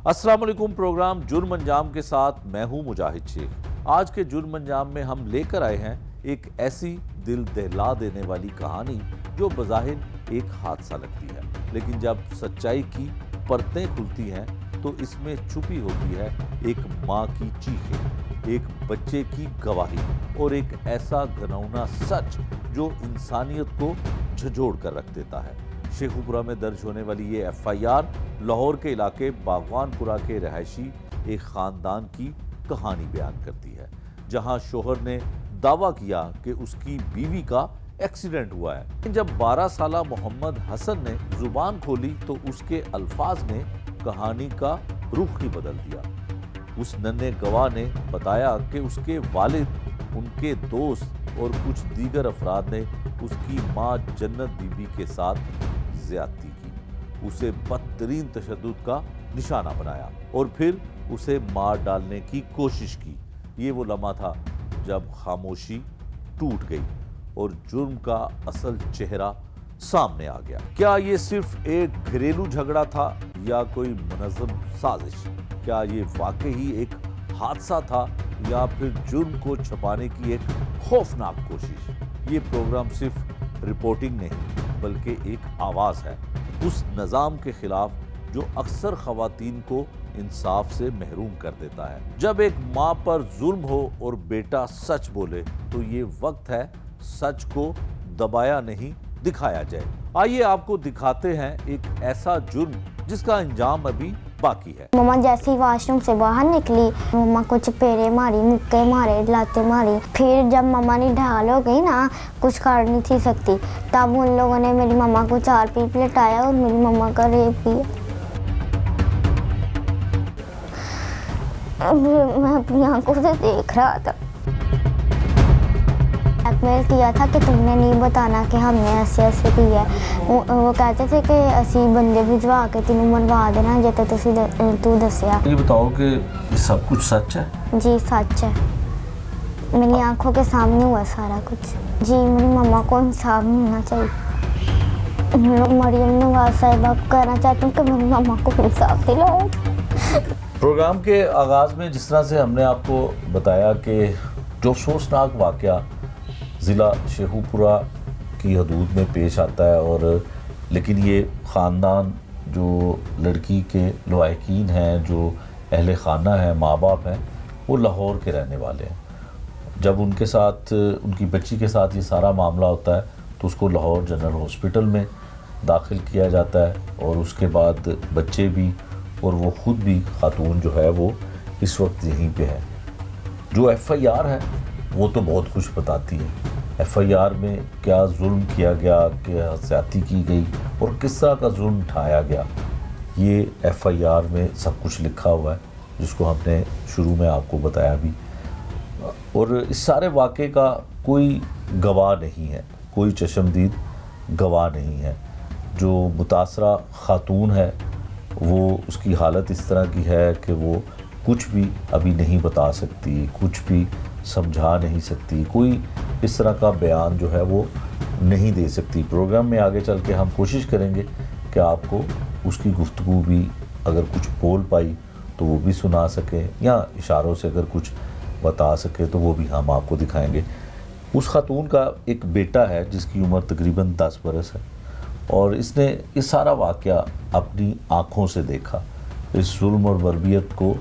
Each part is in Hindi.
अस्सलाम वालेकुम। प्रोग्राम जुर्म अंजाम के साथ मैं हूं मुजाहिद शेख। आज के जुर्म अंजाम में हम लेकर आए हैं एक ऐसी दिल दहला देने वाली कहानी जो बज़ाहिर एक हादसा लगती है, लेकिन जब सच्चाई की परतें खुलती हैं तो इसमें छुपी होती है एक माँ की चीखें, एक बच्चे की गवाही और एक ऐसा घिनौना सच जो इंसानियत को झंझोड़ कर रख देता है। शेखुपुरा में दर्ज होने वाली ये एफआईआर लाहौर के इलाके बागवानपुरा के रहायशी एक खानदान की कहानी बयान करती है, जहां शोहर ने दावा किया कि उसकी बीवी का एक्सीडेंट हुआ है। जब 12 साला मोहम्मद हसन ने जुबान खोली तो उसके अल्फाज ने कहानी का रुख ही बदल दिया। उस नन्हे गवाह ने बताया कि उसके वालिद, उनके दोस्त और कुछ दीगर अफराद ने उसकी मां जन्नत बीबी के साथ ज्यादती की, उसे बदतरीन तशद्दुद का निशाना बनाया और फिर उसे मार डालने की कोशिश की। ये वो लम्हा था जब खामोशी टूट गई और जुर्म का असल चेहरा सामने आ गया। क्या ये सिर्फ एक घरेलू झगड़ा था या कोई मुनज़्ज़म साजिश? क्या ये वाकई ही एक हादसा था या फिर जुर्म को छुपाने की एक खौफनाक कोशिश? ये प्रोग्राम सिर्फ रिपोर्टिंग नहीं बल्कि एक आवाज़ है उस निज़ाम के खिलाफ जो अक्सर ख़वातीन को इंसाफ से महरूम कर देता है। जब एक माँ पर जुल्म हो और बेटा सच बोले तो ये वक्त है सच को दबाया नहीं दिखाया जाए। आइए आपको दिखाते हैं एक ऐसा जुर्म जिसका अंजाम अभी बाकी है। मम्मा जैसे ही वॉशरूम से बाहर निकली, मम्मा को चपेड़े मारी, मुक्के मारे, लाते मारी। फिर जब मम्मा ने ढाल हो गई ना, कुछ कर नहीं थी सकती, तब उन लोगों ने मेरी मम्मा को 4 पीप लटाया और मेरी मम्मा का रेप किया। मैं अपनी आंखों से देख रहा था। ब्लैकमेल किया था कि तुमने नहीं बताना कि हमने ऐसे ऐसे किया है। वो कहते थे कि असी बंदे भिजवा के तेनों मरवा देना जे तू दसिया। ये बताओ कि ये सब कुछ सच है? जी सच है, मेरी आंखों के सामने हुआ सारा कुछ। जी मेरी मम्मा को इंसाफ मिलना चाहिए। मरियम नवाज साहिबा कहना चाहती हूँ कि मेरी मम्मा को इंसाफ दिलाओ। प्रोग्राम के आगाज़ में जिस तरह से हमने आपको बताया कि जो अफसोसनाक वाक़या ज़िला शेखुपुरा की हदूद में पेश आता है, और लेकिन ये ख़ानदान जो लड़की के लवाहिकीन हैं, जो अहले खाना है, माँ बाप हैं, वो लाहौर के रहने वाले हैं। जब उनके साथ, उनकी बच्ची के साथ ये सारा मामला होता है तो उसको लाहौर जनरल हॉस्पिटल में दाखिल किया जाता है और उसके बाद बच्चे भी और वो ख़ुद भी खातून जो है वो इस वक्त यहीं पे है। जो एफआईआर है वो तो बहुत कुछ बताती है। एफआईआर में क्या जुल्म किया गया, क्या ज़्यादती की गई और किस तरह का जुल्म ढाया गया, ये एफआईआर में सब कुछ लिखा हुआ है, जिसको हमने शुरू में आपको बताया भी। और इस सारे वाक़े का कोई गवाह नहीं है, कोई चश्मदीद गवाह नहीं है। जो मुतासरा खातून है वो, उसकी हालत इस तरह की है कि वो कुछ भी अभी नहीं बता सकती, कुछ भी समझा नहीं सकती, कोई इस तरह का बयान जो है वो नहीं दे सकती। प्रोग्राम में आगे चल के हम कोशिश करेंगे कि आपको उसकी गुफ्तगू भी, अगर कुछ बोल पाई तो वो भी सुना सकें, या इशारों से अगर कुछ बता सके तो वो भी हम आपको दिखाएंगे। उस खातून का एक बेटा है जिसकी उम्र तकरीबन 10 बरस है, और इसने ये सारा वाक़या अपनी आँखों से देखा। इस जुल्म और बर्बियत को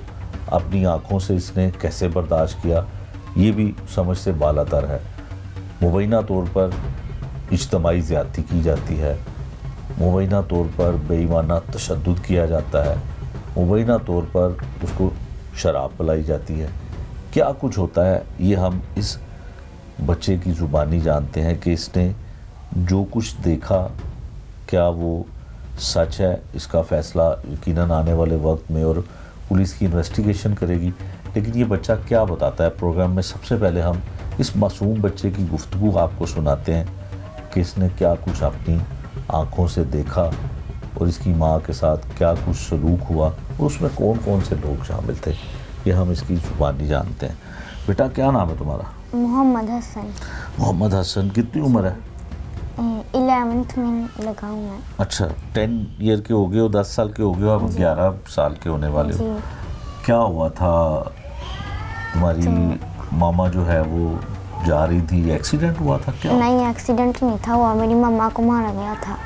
अपनी आँखों से इसने कैसे बर्दाश्त किया, ये भी समझ से बालातर है। मुबैना तौर पर इज्तमाई ज़्यादती की जाती है, मुबैना तौर पर बेईमाना तशद्दुद किया जाता है, मुबैना तौर पर उसको शराब पिलाई जाती है। क्या कुछ होता है ये हम इस बच्चे की ज़ुबानी जानते हैं कि इसने जो कुछ देखा क्या वो सच है। इसका फ़ैसला यकीनन आने वाले वक्त में और पुलिस की इन्वेस्टिगेशन करेगी। लेकिन ये बच्चा क्या बताता है प्रोग्राम में, सबसे पहले हम इस मासूम बच्चे की गुफ्तगू आपको सुनाते हैं कि इसने क्या कुछ अपनी आँखों से देखा और इसकी माँ के साथ क्या कुछ सलूक हुआ और उसमें कौन कौन से लोग शामिल थे, ये हम इसकी ज़ुबानी जानते हैं। बेटा क्या नाम है तुम्हारा? मोहम्मद हसन। मोहम्मद हसन, कितनी उम्र है? 11th में लगा हूँ मैं। अच्छा, 10 ईयर के हो गए हो, 10 साल के हो गए हो, अब 11 साल के होने वाले हो। जी। क्या हुआ था? तुम्हारी मामा जो है वो जा रही थी, एक्सीडेंट हुआ था क्या? नहीं, एक्सीडेंट नहीं था हुआ, मेरी मम्मा को मारा गया था।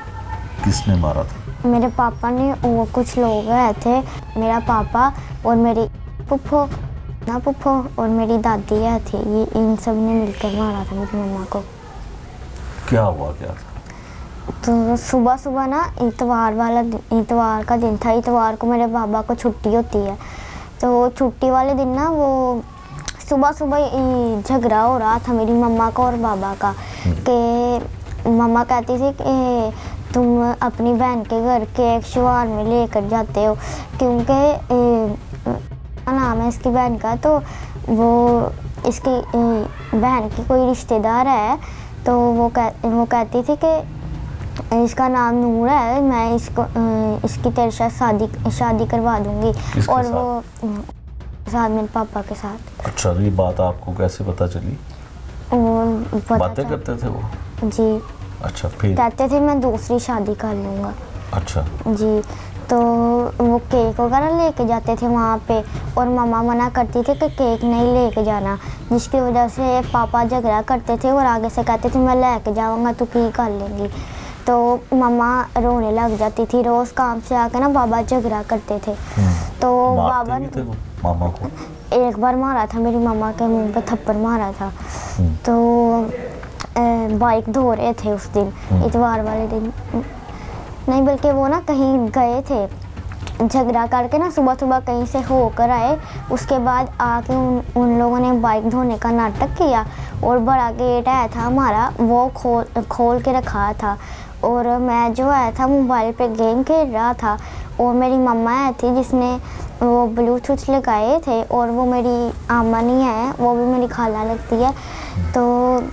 किसने मारा था? मेरे पापा ने, वो कुछ लोग आए थे, मेरा पापा और मेरी फुफ्फो ना फुफ्फो और मेरी दादी है थी, ये इन सब ने मिलकर मारा था मेरी मम्मा को। क्या हुआ क्या था? तो सुबह सुबह ना, इतवार का दिन था। इतवार को मेरे बाबा को छुट्टी होती है, तो छुट्टी वाले दिन ना वो सुबह सुबह झगड़ा हो रहा था मेरी मम्मा का और बाबा का, कि मम्मा कहती थी कि तुम अपनी बहन के घर केक शुआर में लेकर जाते हो, क्योंकि नाम है इसकी बहन का, तो वो इसकी बहन की कोई रिश्तेदार है, तो वो कहती थी कि इसका नाम नूर है, मैं इसकी तेरे साथ शादी करवा दूंगी। और वो साथ मेरे पापा के साथ। अच्छा, तो ये बात आपको कैसे पता चली? वो बातें करते थे वो? जी। अच्छा, फिर कहते थे मैं दूसरी शादी कर लूँगा। अच्छा जी। तो वो केक वगैरह लेके जाते थे वहाँ पे, और मम्मा मना करती थी कि केक नहीं लेके जाना, जिसकी वजह से पापा झगड़ा करते थे और आगे से कहते थे मैं लेके जाऊँगा तो की कर लेंगी। तो मम्मा रोने लग जाती थी, रोज़ काम से आके ना बाबा झगड़ा करते थे। तो बाबा ने मामा को एक बार मारा था, मेरी मामा के मुंह पे थप्पड़ मारा था। तो बाइक धो रहे थे उस दिन, इतवार वाले दिन नहीं, बल्कि वो ना कहीं गए थे झगड़ा करके ना, सुबह सुबह कहीं से होकर आए, उसके बाद आके उन लोगों ने बाइक धोने का नाटक किया, और बड़ा गेट आया था हमारा, वो खोल के रखा था, और मैं जो आया था मोबाइल पे गेम खेल रहा था, और मेरी मम्मा आई थी जिसने वो ब्लूटूथ लगाए थे, और वो मेरी आमा नहीं है, वो भी मेरी खाला लगती है, तो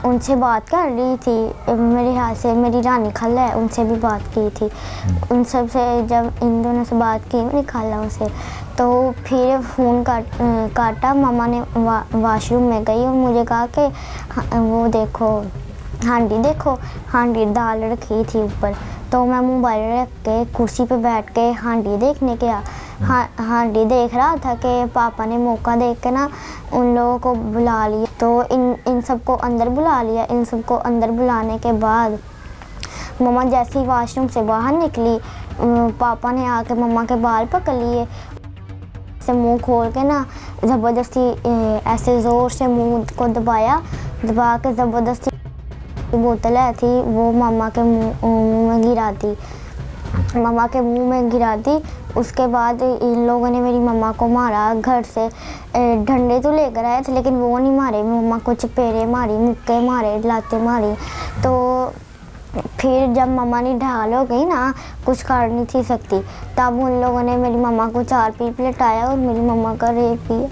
उनसे बात कर रही थी, मेरे हाथ से मेरी रानी खाला है, उनसे भी बात की थी। उन सब से जब इन दोनों से बात की मेरी खालाओं से, तो फिर फ़ोन काटा, मम्मा ने वाशरूम में गई और मुझे कहा कि वो देखो हांडी दाल रखी थी ऊपर। तो मैं मोबाइल रख के कुर्सी पे बैठ के हांडी देखने गया। हांडी देख रहा था कि पापा ने मौका देख के ना उन लोगों को बुला लिया, तो इन सबको अंदर बुला लिया। इन सबको अंदर बुलाने के बाद मम्मा जैसे ही वॉशरूम से बाहर निकली, पापा ने आके मम्मा के बाल पकड़ लिए, से मुंह खोल के ना ज़बरदस्ती ऐसे ज़ोर से मुंह को दबा के ज़बरदस्ती बोतल है थी वो मम्मा के मुंह में गिरा दी, मम्मा के मुंह में गिरा दी। उसके बाद इन लोगों ने मेरी मम्मा को मारा। घर से डंडे तो लेकर आए थे लेकिन वो नहीं मारे, मम्मा को चपेड़े मारी, मुक्के मारे, लाते मारी। तो फिर जब मम्मा ने ढाल हो गई ना, कुछ कर नहीं थी सकती, तब उन लोगों ने मेरी मम्मा को 4 पीप लटाया और मेरी मम्मा का रेप किया।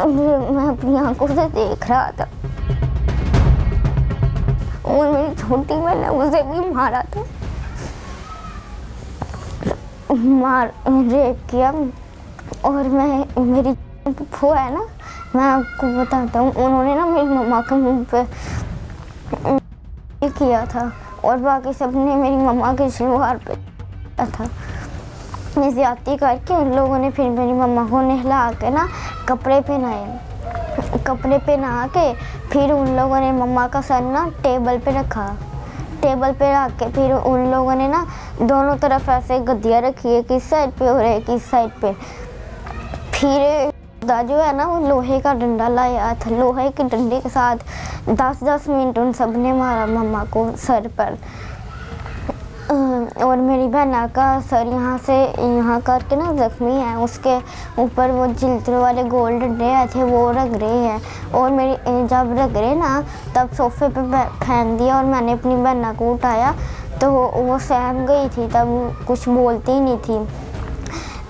मैं अपनी आंखों से देख रहा था, और मेरी छोटी बहन ने उसे भी मारा था, रेप किया। और मैं, मेरी फूफो है ना, मैं आपको बताता हूँ, उन्होंने ना मेरी मम्मा के मुंह पे किया था, और बाकी सब ने मेरी मम्मा के शलवार पे किया था। ज्यादती करके उन लोगों ने फिर मेरी मम्मा को नहला के ना कपड़े पहना के फिर उन लोगों ने मम्मा का सर ना टेबल पे रख के फिर उन लोगों ने ना दोनों तरफ ऐसे गद्दियाँ रखी, एक इस साइड पे और एक इस साइड पे। फिर जो है ना वो लोहे का डंडा लाया था, लोहे के डंडे के साथ 10-10 मिनट उन सब ने मारा मम्मा को सर पर। और मेरी बहना का सर यहाँ से यहाँ करके ना ज़ख्मी है, उसके ऊपर वो जिल्तर वाले गोल डंडे आए थे वो रग रहे हैं। और मेरी जब रग रहे ना तब सोफे पे फेंक दिया और मैंने अपनी बहना को उठाया तो वो सहम गई थी, तब कुछ बोलती ही नहीं थी।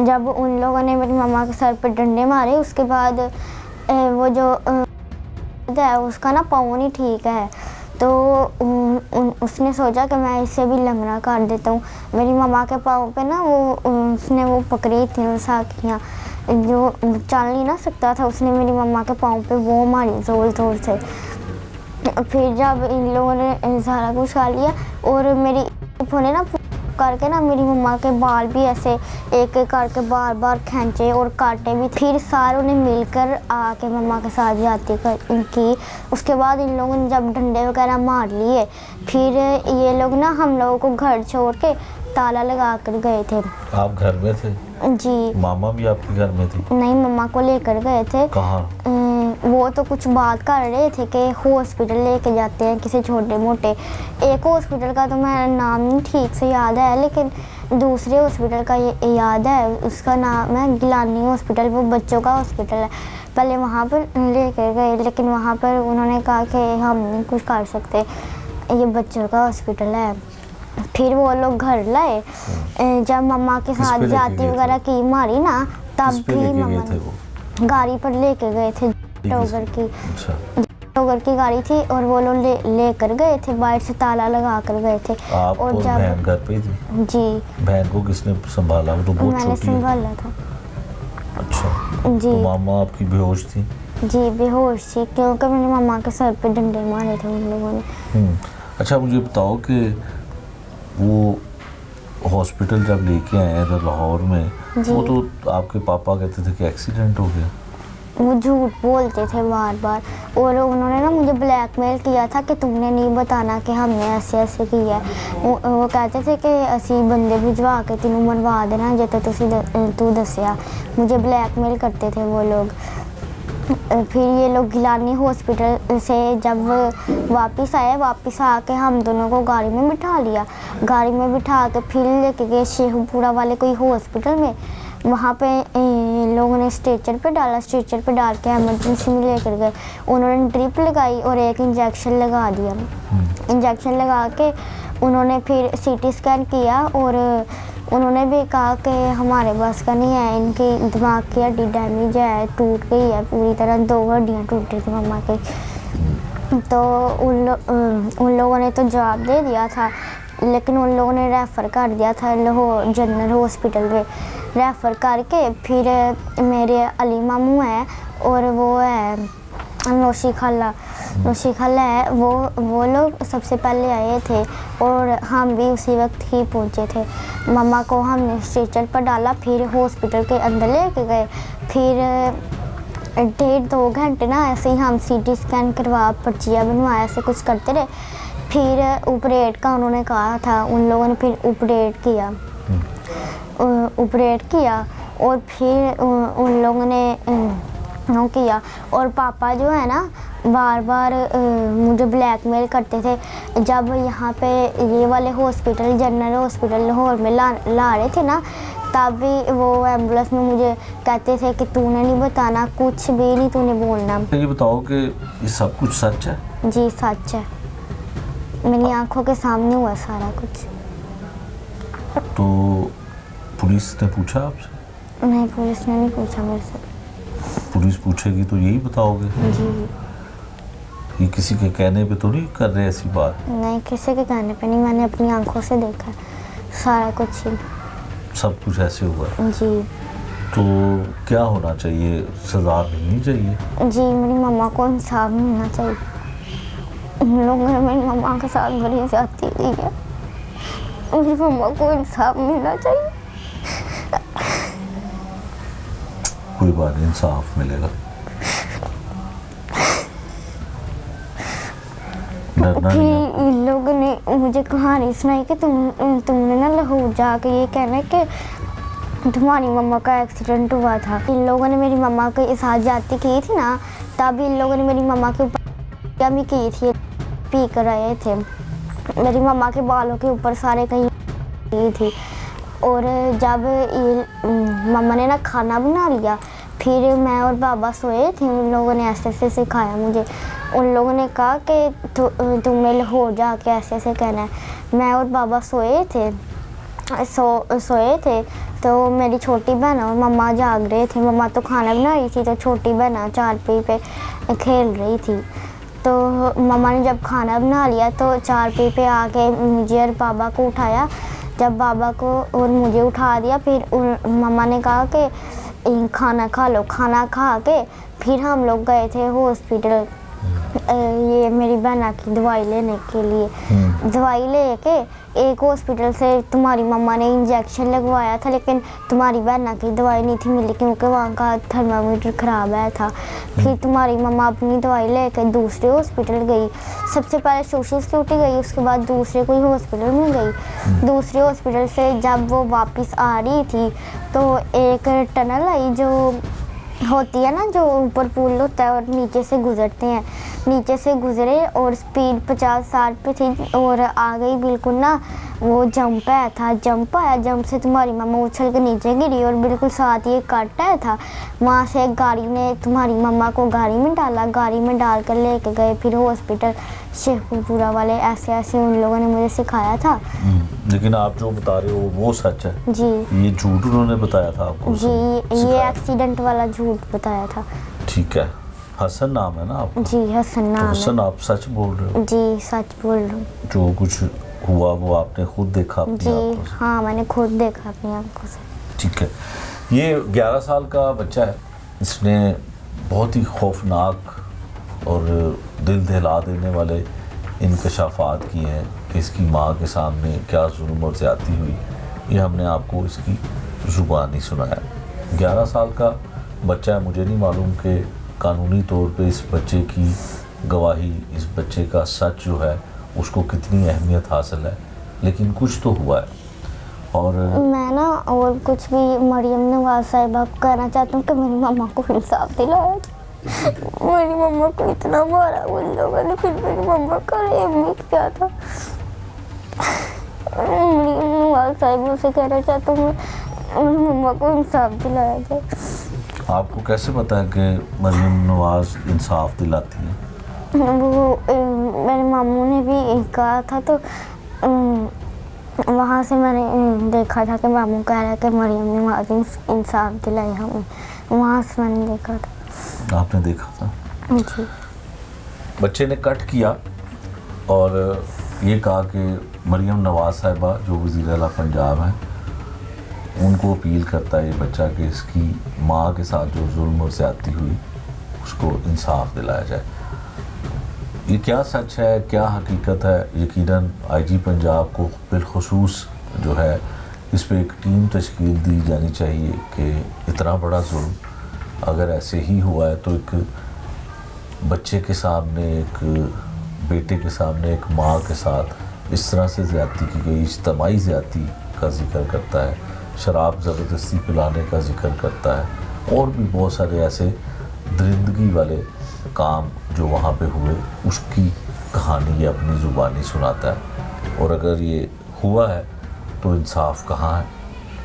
जब उन लोगों ने मेरी मम्मा के सर पे डंडे मारे उसके बाद वो जो है उसका ना पाँव नहीं ठीक है, तो उसने सोचा कि मैं इसे भी लंगड़ा कर देता हूँ। मेरी मम्मा के पाँव पे ना उसने वो पकड़ी थी साखियाँ, जो चल नहीं ना सकता था, उसने मेरी मम्मा के पाँव पे वो मारी ज़ोर ज़ोर से। फिर जब इन लोगों ने सारा कुछ खा लिया और मेरी फूफो ने ना करके ना मेरी मम्मा के बाल भी ऐसे एक एक करके बार बार खींचे और काटे भी। फिर सारों ने मिलकर आके मम्मा के साथ जाती की। उसके बाद इन लोगों ने जब डंडे वगैरह मार लिए फिर ये लोग ना हम लोगों को घर छोड़ के ताला लगा कर गए थे। आप घर में थे? जी। मामा भी आपके घर में थी? नहीं, मम्मा को लेकर गए थे। कहाँ? वो तो कुछ बात कर रहे थे कि हॉस्पिटल लेके जाते हैं किसी छोटे मोटे। एक हॉस्पिटल का तो मैं नाम नहीं ठीक से याद है, लेकिन दूसरे हॉस्पिटल का ये याद है। उसका नाम है गिलानी हॉस्पिटल, वो बच्चों का हॉस्पिटल है। पहले वहाँ पर लेकर गए, लेकिन वहाँ पर उन्होंने कहा कि हम नहीं कुछ कर सकते, ये बच्चों का हॉस्पिटल है। फिर वो लोग घर लाए। जब मम्मा के साथ जाती वगैरह की मारी ना, तब भी मम्मा ने गाड़ी पर लेके गए थे। टोगर की गाड़ी थी और वो लोग लेकर गए थे, बाहर से ताला लगा कर गए थे। आप और बहन घर पे थी? जी। बहन को किसने संभाला? वो तो बहुत छोटी है। मैंने संभाला था। अच्छा। जी। तो मामा आपकी बेहोश थी? जी, बेहोश थी क्योंकि मेरी मम्मा के सर पे डंडे मारे थे उन लोगों ने। अच्छा, मुझे बताओ कि वो हॉस्पिटल जब लेके आए थे लाहौर में, वो तो आपके पापा कहते थे कि एक्सीडेंट हो गया। वो झूठ बोलते थे बार बार और उन्होंने ना मुझे ब्लैकमेल किया था कि तुमने नहीं बताना कि हमने ऐसे ऐसे किया है। वो कहते थे कि असी बंदे भिजवा के तेनू मरवा देना जे तू दसिया। मुझे ब्लैकमेल करते थे वो लोग। फिर ये लोग गिलानी हॉस्पिटल से जब वापस आए, वापस आके हम दोनों को गाड़ी में बिठा लिया। गाड़ी में बिठा के फिर लेके गए शेखुपुरा वाले कोई हॉस्पिटल में। वहाँ पे लोगों ने स्ट्रेचर पे डाला, स्ट्रेचर पे डाल के एमरजेंसी में लेकर गए। उन्होंने ड्रिप लगाई और एक इंजेक्शन लगा दिया। इंजेक्शन लगा के उन्होंने फिर सीटी स्कैन किया और उन्होंने भी कहा कि हमारे बस का नहीं है, इनकी दिमाग की हड्डी डैमेज है, टूट गई है पूरी तरह, 2 हड्डियाँ टूटी थी मम्मा की। तो उन लोगों ने तो जवाब दे दिया था, लेकिन उन लोगों ने रेफ़र कर दिया था लाहौर जनरल हॉस्पिटल में। रेफ़र करके फिर मेरे अली मामू है और वो है नौशी खाला है, वो लोग सबसे पहले आए थे और हम भी उसी वक्त ही पहुँचे थे। मम्मा को हमने स्ट्रेचर पर डाला, फिर हॉस्पिटल के अंदर लेके गए। फिर 1.5-2 घंटे ना ऐसे ही हम सीटी स्कैन करवा, पर्चियाँ बनवा, ऐसे कुछ करते रहे। फिर ऑपरेट का उन्होंने कहा था, उन लोगों ने फिर ऑपरेट किया और फिर उन लोगों ने किया। और पापा जो है ना बार बार मुझे ब्लैकमेल करते थे। जब यहाँ पे ये वाले हॉस्पिटल जनरल हॉस्पिटल लाहौर में ला रहे थे ना, तब भी वो एम्बुलेंस में मुझे कहते थे कि तूने नहीं बताना, कुछ भी नहीं तूने बोलना। ये बताओ कि ये सब कुछ सच है? जी सच है, मेरी आंखों के सामने हुआ सारा कुछ। तो पुलिस ने पूछा आपसे? नहीं, पुलिस ने नहीं पूछा मेरे से। पुलिस पूछेगी तो यही बताओगे? जी। ये किसी के कहने पे तो नहीं कर रहे ऐसी बात? नहीं, किसी के कहने पे नहीं, मैंने अपनी आंखों से देखा सारा कुछ ही। सब कुछ ऐसे हुआ? जी। तो क्या होना चाहिए? सज़ा मिलनी चाहिए? जी, मेरी मम्मा को इंसाफ मिलना चाहिए। उन लोगों ने मेरी मम्मा के साथ बड़ी ज्यादती की है, मेरी मम्मा को इंसाफ मिलना चाहिए। कोई बात नहीं, इंसाफ मिलेगा। फिर इन लोगों ने मुझे कहानी सुनाई कि तुमने ना लाहौर जाके ये कहना कि तुम्हारी मम्मा का एक्सीडेंट हुआ था। इन लोगों ने मेरी मम्मा के साथ जाती की थी ना, तब इन लोगों ने मेरी मम्मा के ऊपर भी की थी, पी कर आए थे। मेरी मम्मा के बालों के ऊपर सारे कहीं की थी। और जब मम्मा ने ना खाना बना लिया, फिर मैं और बाबा सोए थे। उन लोगों ने ऐसे ऐसे सिखाया मुझे। उन लोगों ने कहा कि तुम्हें लाहौर जाके ऐसे ऐसे कहना है। मैं और बाबा सोए थे तो मेरी छोटी बहन और मम्मा जाग रहे थे। मम्मा तो खाना बना रही थी, तो छोटी बहन चारपाई पे खेल रही थी। तो मम्मा ने जब खाना बना लिया तो चारपाई पे आके मुझे और बाबा को उठाया। जब बाबा को और मुझे उठा दिया, फिर मम्मा ने कहा कि खाना खा लो। खाना खा के फिर हम लोग गए थे हॉस्पिटल। ये मेरी बहना की दवाई लेने के लिए दवाई लेके एक हॉस्पिटल से तुम्हारी मम्मा ने इंजेक्शन लगवाया था, लेकिन तुम्हारी बहना की दवाई नहीं थी मिली क्योंकि वहाँ का थर्मामीटर ख़राब आया था। फिर तुम्हारी मम्मा अपनी दवाई लेके दूसरे हॉस्पिटल गई। सबसे पहले सोशल सिक्योरिटी गई, उसके बाद दूसरे कोई हॉस्पिटल में गई। दूसरे हॉस्पिटल से जब वो वापस आ रही थी तो एक टनल आई जो होती है ना, जो ऊपर पुल होता है और नीचे से गुजरते हैं, नीचे से गुजरे और स्पीड 50-60 पे थी और आ गई बिल्कुल ना, वो जंप आया था। जंप आया, जंप से तुम्हारी मम्मा उछल के नीचे गिरी और बिल्कुल साथ ही एक कट आया था। वहाँ से एक गाड़ी ने तुम्हारी मम्मा को गाड़ी में डाला, गाड़ी में डाल कर लेके गए फिर हॉस्पिटल शेखपुरा वाले। ऐसे ऐसे उन लोगों ने मुझे सिखाया था। लेकिन आप जो बता रहे हो वो सच है जी। ये झूठ उन्होंने बताया था आपको? जी, ये एक्सीडेंट वाला झूठ बताया था। ठीक है। हसन नाम है ना आपका? जी, हसन नाम तो है। हसन, आप सच बोल रहे हो? जी, सच बोल रहा हूँ। जो कुछ हुआ वो आपने खुद देखा अपनी जी आंखों से? हाँ, मैंने खुद देखा अपनी आंखों से। ठीक है। ये 11 साल का बच्चा है, इसने बहुत ही खौफनाक और दिल दहला देने वाले इंकशाफात किए हैं कि इसकी माँ के सामने क्या जुल्म और ज़्यादती हुई। ये हमने आपको इसकी ज़ुबानी सुनाया। 11 साल का बच्चा है, मुझे नहीं मालूम कि कानूनी तौर पे इस बच्चे की गवाही, इस बच्चे का सच जो है उसको कितनी अहमियत हासिल है, लेकिन कुछ तो हुआ है। और मैं ना और कुछ भी मरियम नवाज साहिबा को कहना चाहती हूँ कि मेरी मम्मा को इंसाफ दिलाया। मेरी मम्मा को इतना मारा उन लोगों ने, फिर मेरी मम्मा का रेप नहीं किया था। मरियम नवाज साहिबा से कहना चाहता हूँ मेरी मम्मा को इंसाफ दिलाया जाए। आपको कैसे पता है कि मरियम नवाज इंसाफ दिलाती है? वो मेरे मामू ने भी कहा था, तो वहाँ से मैंने देखा था कि मामू कह रहा है कि मरियम नवाज इंसाफ दिलाई हमें। वहाँ से मैंने देखा था। आपने देखा था? जी। बच्चे ने कट किया और ये कहा कि मरियम नवाज साहिबा जो वज़ीर आला पंजाब हैं उनको अपील करता है ये बच्चा कि इसकी माँ के साथ जो जुल्म और ज़्यादती हुई उसको इंसाफ दिलाया जाए। ये क्या सच है, क्या हकीकत है? यकीनन आईजी पंजाब को बिलखुसूस जो है इस पे एक टीम तश्कील दी जानी चाहिए कि इतना बड़ा जुल्म अगर ऐसे ही हुआ है तो एक बच्चे के सामने, एक बेटे के सामने एक माँ के साथ इस तरह से ज़्यादती की गई, इज्तमाई ज़्यादती का जिक्र करता है, शराब ज़बरदस्ती पिलाने का जिक्र करता है और भी बहुत सारे ऐसे दरिंदगी वाले काम जो वहाँ पे हुए उसकी कहानी ये अपनी ज़ुबानी सुनाता है। और अगर ये हुआ है तो इंसाफ कहाँ है?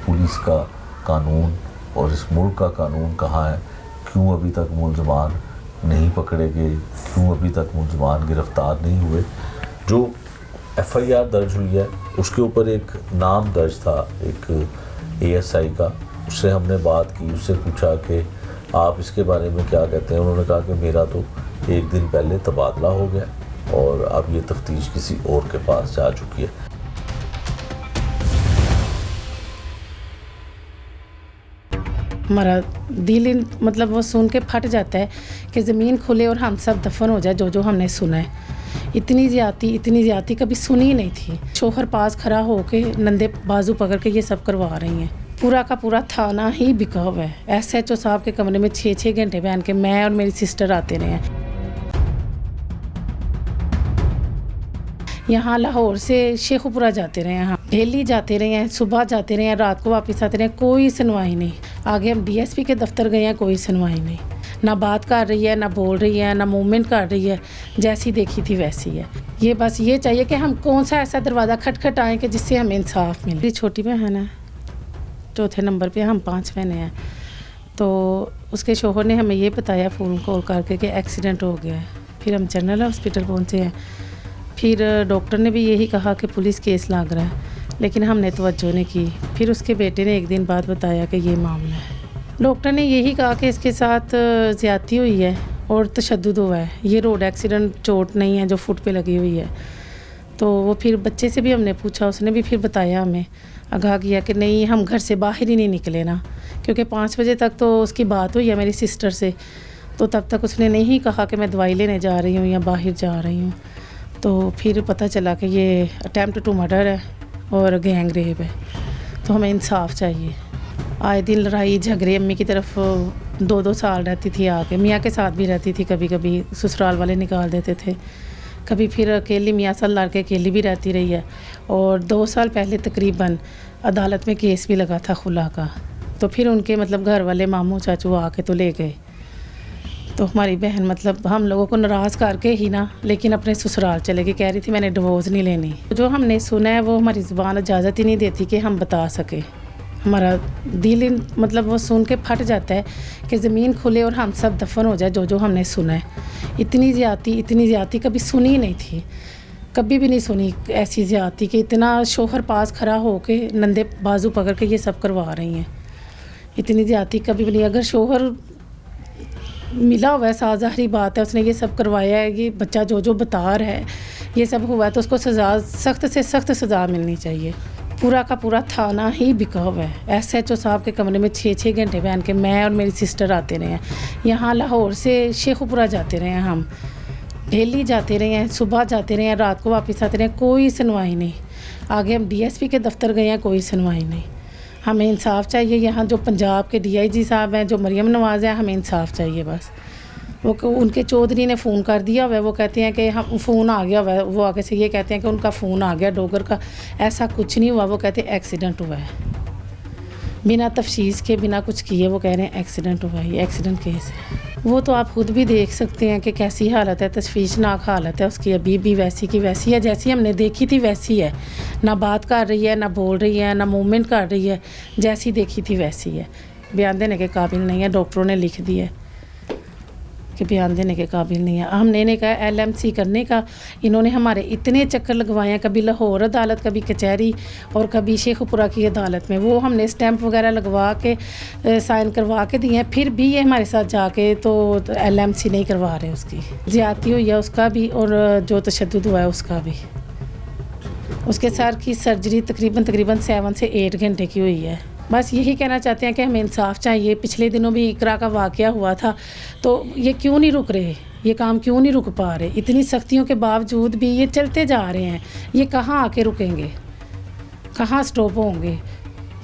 पुलिस का कानून और इस मुल्क का कानून कहाँ है? क्यों अभी तक मुलजमान नहीं पकड़े गए? क्यों अभी तक मुलजमान गिरफ़्तार नहीं हुए? जो FIR दर्ज हुई है उसके ऊपर एक नाम दर्ज था एक ASI का, उससे हमने बात की, उससे पूछा कि आप इसके बारे में क्या कहते हैं। उन्होंने कहा कि मेरा तो एक दिन पहले तबादला हो गया और अब ये तफ्तीश किसी और के पास जा चुकी है। हमारा दिल मतलब वो सुन के फट जाता है कि ज़मीन खुले और हम सब दफन हो जाए। जो हमने सुना है इतनी ज़्यादती कभी सुनी ही नहीं थी। शोहर पास खड़ा होके नंदे बाजू पकड़ के ये सब करवा रही हैं। पूरा का पूरा थाना ही बिका हुआ है। SHO साहब के कमरे में 6-6 घंटे बहन के मैं और मेरी सिस्टर आते रहे हैं। यहाँ लाहौर से शेखुपुरा जाते रहे हैं, यहाँ डेली जाते रहे हैं, सुबह जाते रहे हैं, रात को वापस आते रहे हैं, कोई सुनवाई नहीं। आगे हम DSP के दफ्तर गए हैं, कोई सुनवाई नहीं। ना बात कर रही है, ना बोल रही है, ना मूवमेंट कर रही है, जैसी देखी थी वैसी है। ये बस ये चाहिए कि हम कौन सा ऐसा दरवाज़ा खटखटाएं कि जिससे हमें इंसाफ मिले। मेरी छोटी बहन है, चौथे नंबर पे, हम 5 बहनें हैं। तो उसके शोहर ने हमें ये बताया फ़ोन कॉल करके कि एक्सीडेंट हो गया है। फिर हम जनरल हॉस्पिटल पहुँचे हैं। फिर डॉक्टर ने भी यही कहा कि पुलिस केस लग रहा है, लेकिन हमने तवज्जो नहीं की। फिर उसके बेटे ने एक दिन बाद बताया कि ये मामला है। डॉक्टर ने यही कहा कि इसके साथ ज़्यादती हुई है और तशद्दुद हुआ है। ये रोड एक्सीडेंट चोट नहीं है जो फुट पे लगी हुई है। तो वो फिर बच्चे से भी हमने पूछा, उसने भी फिर बताया, हमें आगाह किया कि नहीं, हम घर से बाहर ही नहीं निकले ना, क्योंकि 5 बजे तक तो उसकी बात हुई है मेरी सिस्टर से। तो तब तक उसने नहीं कहा कि मैं दवाई लेने जा रही हूँ या बाहर जा रही हूँ। तो फिर पता चला कि ये अटेम्प्ट टू मर्डर है और गैंग रेप है। तो हमें इंसाफ चाहिए। आए दिन लड़ाई झगड़े, अम्मी की तरफ 2-2 साल रहती थी आके, मियाँ के साथ भी रहती थी, कभी कभी ससुराल वाले निकाल देते थे, कभी फिर अकेली मियाँ से लड़ के अकेली भी रहती रही है। और 2 साल पहले तकरीबन अदालत में केस भी लगा था खुला का। तो फिर उनके मतलब घर वाले मामू चाचू आके तो ले गए। तो हमारी बहन मतलब हम लोगों को नाराज़ करके ही ना, लेकिन अपने ससुराल चले गई, कह रही थी मैंने डिवोर्स नहीं लेनी। जो हमने सुना है वो हमारी ज़ुबान इजाज़त ही नहीं देती कि हम बता सके। हमारा दिल मतलब वो सुन के फट जाता है कि ज़मीन खुले और हम सब दफन हो जाए। जो हमने सुना है, इतनी ज़्यादती कभी सुनी ही नहीं थी, कभी भी नहीं सुनी ऐसी ज़्यादती कि इतना शोहर पास खड़ा हो के नंदे बाजू पकड़ के ये सब करवा रही हैं। इतनी ज़्यादती कभी भी नहीं। अगर शोहर मिला हुआ है, ज़ाहिरी बात है उसने ये सब करवाया है, ये बच्चा जो बता रहा है ये सब हुआ है, तो उसको सज़ा, सख्त से सख्त सज़ा मिलनी चाहिए। पूरा का पूरा थाना ही बिका हुआ है। SHO साहब के कमरे में 6-6 घंटे बहन के मैं और मेरी सिस्टर आते रहे हैं। यहाँ लाहौर से शेखुपुरा जाते रहे हैं, हम डेली जाते रहे हैं, सुबह जाते रहे हैं, रात को वापस आते रहे हैं, कोई सुनवाई नहीं। आगे हम DSP के दफ्तर गए हैं, कोई सुनवाई नहीं। हमें इंसाफ चाहिए। यहाँ जो पंजाब के DIG साहब हैं, जो मरियम नवाज़ हैं, हमें इंसाफ चाहिए बस। वो उनके चौधरी ने फ़ोन कर दिया हुआ है, वो कहते हैं कि हम फ़ोन आ गया हुआ है, वो आगे से ये कहते हैं कि उनका फ़ोन आ गया डोगर का। ऐसा कुछ नहीं हुआ, वो कहते हैं एक्सीडेंट हुआ है, बिना तफसीस के बिना कुछ किए वो कह रहे हैं एक्सीडेंट हुआ है, ये एक्सीडेंट केस है। वो तो आप खुद भी देख सकते हैं कि कैसी हालत है, तशवीशनाक हालत है उसकी, अभी भी वैसी की वैसी है, जैसी हमने देखी थी वैसी है। ना बात कर रही है, ना बोल रही है, ना मूवमेंट कर रही है, जैसी देखी थी वैसी है। बयान देने के काबिल नहीं है, डॉक्टरों ने लिख दिया है कि बयान देने के काबिल नहीं है। हमने इन्हें कहा LMC करने का, इन्होंने हमारे इतने चक्कर लगवाए हैं, कभी लाहौर अदालत, कभी कचहरी और कभी शेखुपुरा की अदालत में। वो हमने स्टैंप वगैरह लगवा के साइन करवा के दिए हैं, फिर भी ये हमारे साथ जाके तो LMC नहीं करवा रहे। उसकी ज़्यादती हुई है उसका भी, और जो तशद्दुद हुआ है उसका भी। उसके सर की सर्जरी तकरीबन 7 से 8 घंटे की हुई है। बस यही कहना चाहते हैं कि हमें इंसाफ चाहिए। पिछले दिनों भी इकरा का वाक़या हुआ था, तो ये क्यों नहीं रुक रहे, ये काम क्यों नहीं रुक पा रहे? इतनी सख्तियों के बावजूद भी ये चलते जा रहे हैं। ये कहाँ आके रुकेंगे, कहाँ स्टॉप होंगे?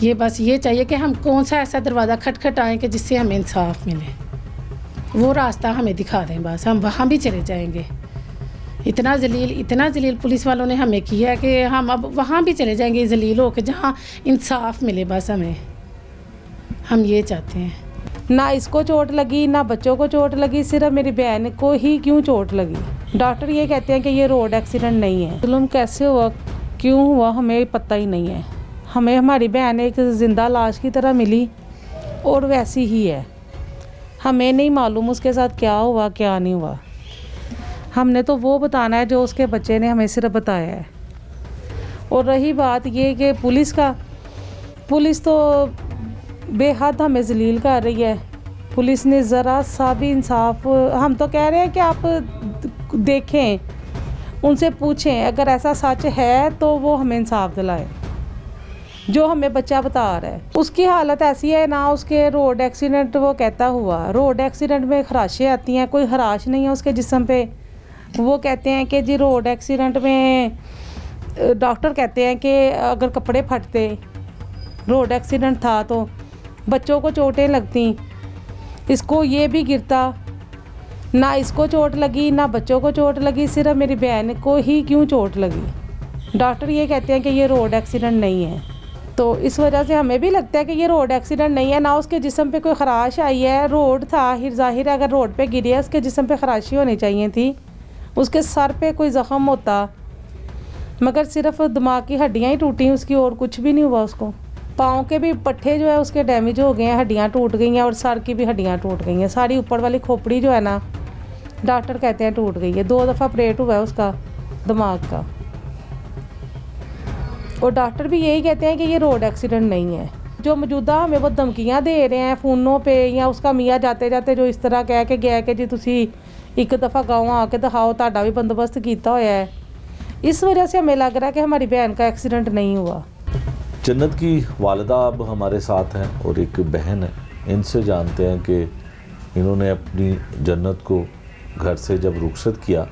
ये बस ये चाहिए कि हम कौन सा ऐसा दरवाज़ा खटखटाएं कि जिससे हमें इंसाफ मिले, वो रास्ता हमें दिखा दें, बस हम वहाँ भी चले जाएंगे। इतना जलील पुलिस वालों ने हमें किया है कि हम अब वहाँ भी चले जाएंगे जलील हो के, जहाँ इंसाफ मिले। बस हम ये चाहते हैं। ना इसको चोट लगी, ना बच्चों को चोट लगी, सिर्फ मेरी बहन को ही क्यों चोट लगी। डॉक्टर ये कहते हैं कि ये रोड एक्सीडेंट नहीं है। जुल्म कैसे हुआ, क्यों हुआ, हमें पता ही नहीं है। हमें हमारी बहन एक ज़िंदा लाश की तरह मिली और वैसी ही है। हमें नहीं मालूम उसके साथ क्या हुआ क्या नहीं हुआ। हमने तो वो बताना है जो उसके बच्चे ने हमें सिर्फ बताया है। और रही बात ये कि पुलिस का, पुलिस तो बेहद हमें जलील कर रही है। पुलिस ने ज़रा सा भी इंसाफ, हम तो कह रहे हैं कि आप देखें, उनसे पूछें, अगर ऐसा सच है तो वो हमें इंसाफ दिलाए। जो हमें बच्चा बता रहा है उसकी हालत ऐसी है ना, उसके रोड एक्सीडेंट वो कहता हुआ, रोड एक्सीडेंट में खराशें आती हैं, कोई खराश नहीं है उसके जिस्म पे। वो कहते हैं कि जी रोड एक्सीडेंट में, डॉक्टर कहते हैं कि अगर कपड़े फटते, रोड एक्सीडेंट था तो बच्चों को चोटें लगती। इसको ये भी गिरता, ना इसको चोट लगी ना बच्चों को चोट लगी, सिर्फ मेरी बहन को ही क्यों चोट लगी। डॉक्टर ये कहते हैं कि ये रोड एक्सीडेंट नहीं है। तो इस वजह से हमें भी लगता है कि ये रोड एक्सीडेंट नहीं है। ना उसके जिस्म पे कोई खराश आई है, रोड था, ज़ाहिर है अगर रोड पे गिरी है उसके जिस्म पे खराशी होनी चाहिए थी, उसके सर पे कोई ज़ख़म होता, मगर सिर्फ दिमाग की हड्डियाँ ही टूटी उसकी, और कुछ भी नहीं हुआ उसको। पाँव के भी पट्टे जो है उसके डैमेज हो गए हैं, हड्डियाँ टूट गई हैं, और सर की भी हड्डियाँ टूट गई हैं। सारी ऊपर वाली खोपड़ी जो है ना, डॉक्टर कहते हैं टूट गई है। 2 दफ़ा ऑपरेट हुआ है उसका दिमाग का, और डॉक्टर भी यही कहते हैं कि ये रोड एक्सीडेंट नहीं है। जो मौजूदा हमें वो धमकियाँ दे रहे हैं फ़ोनों पे, या उसका मियाँ जाते जाते जो इस तरह कह के गया कि जी तुसी एक दफ़ा गाँव आके दिखाओ, तुहाडा भी बंदोबस्त किया हुआ है। इस वजह से हमें लग रहा है कि हमारी बहन का एक्सीडेंट नहीं हुआ। जन्नत की वालिदा अब हमारे साथ हैं और एक बहन है। इनसे जानते हैं कि इन्होंने अपनी जन्नत को घर से जब रुखसत किया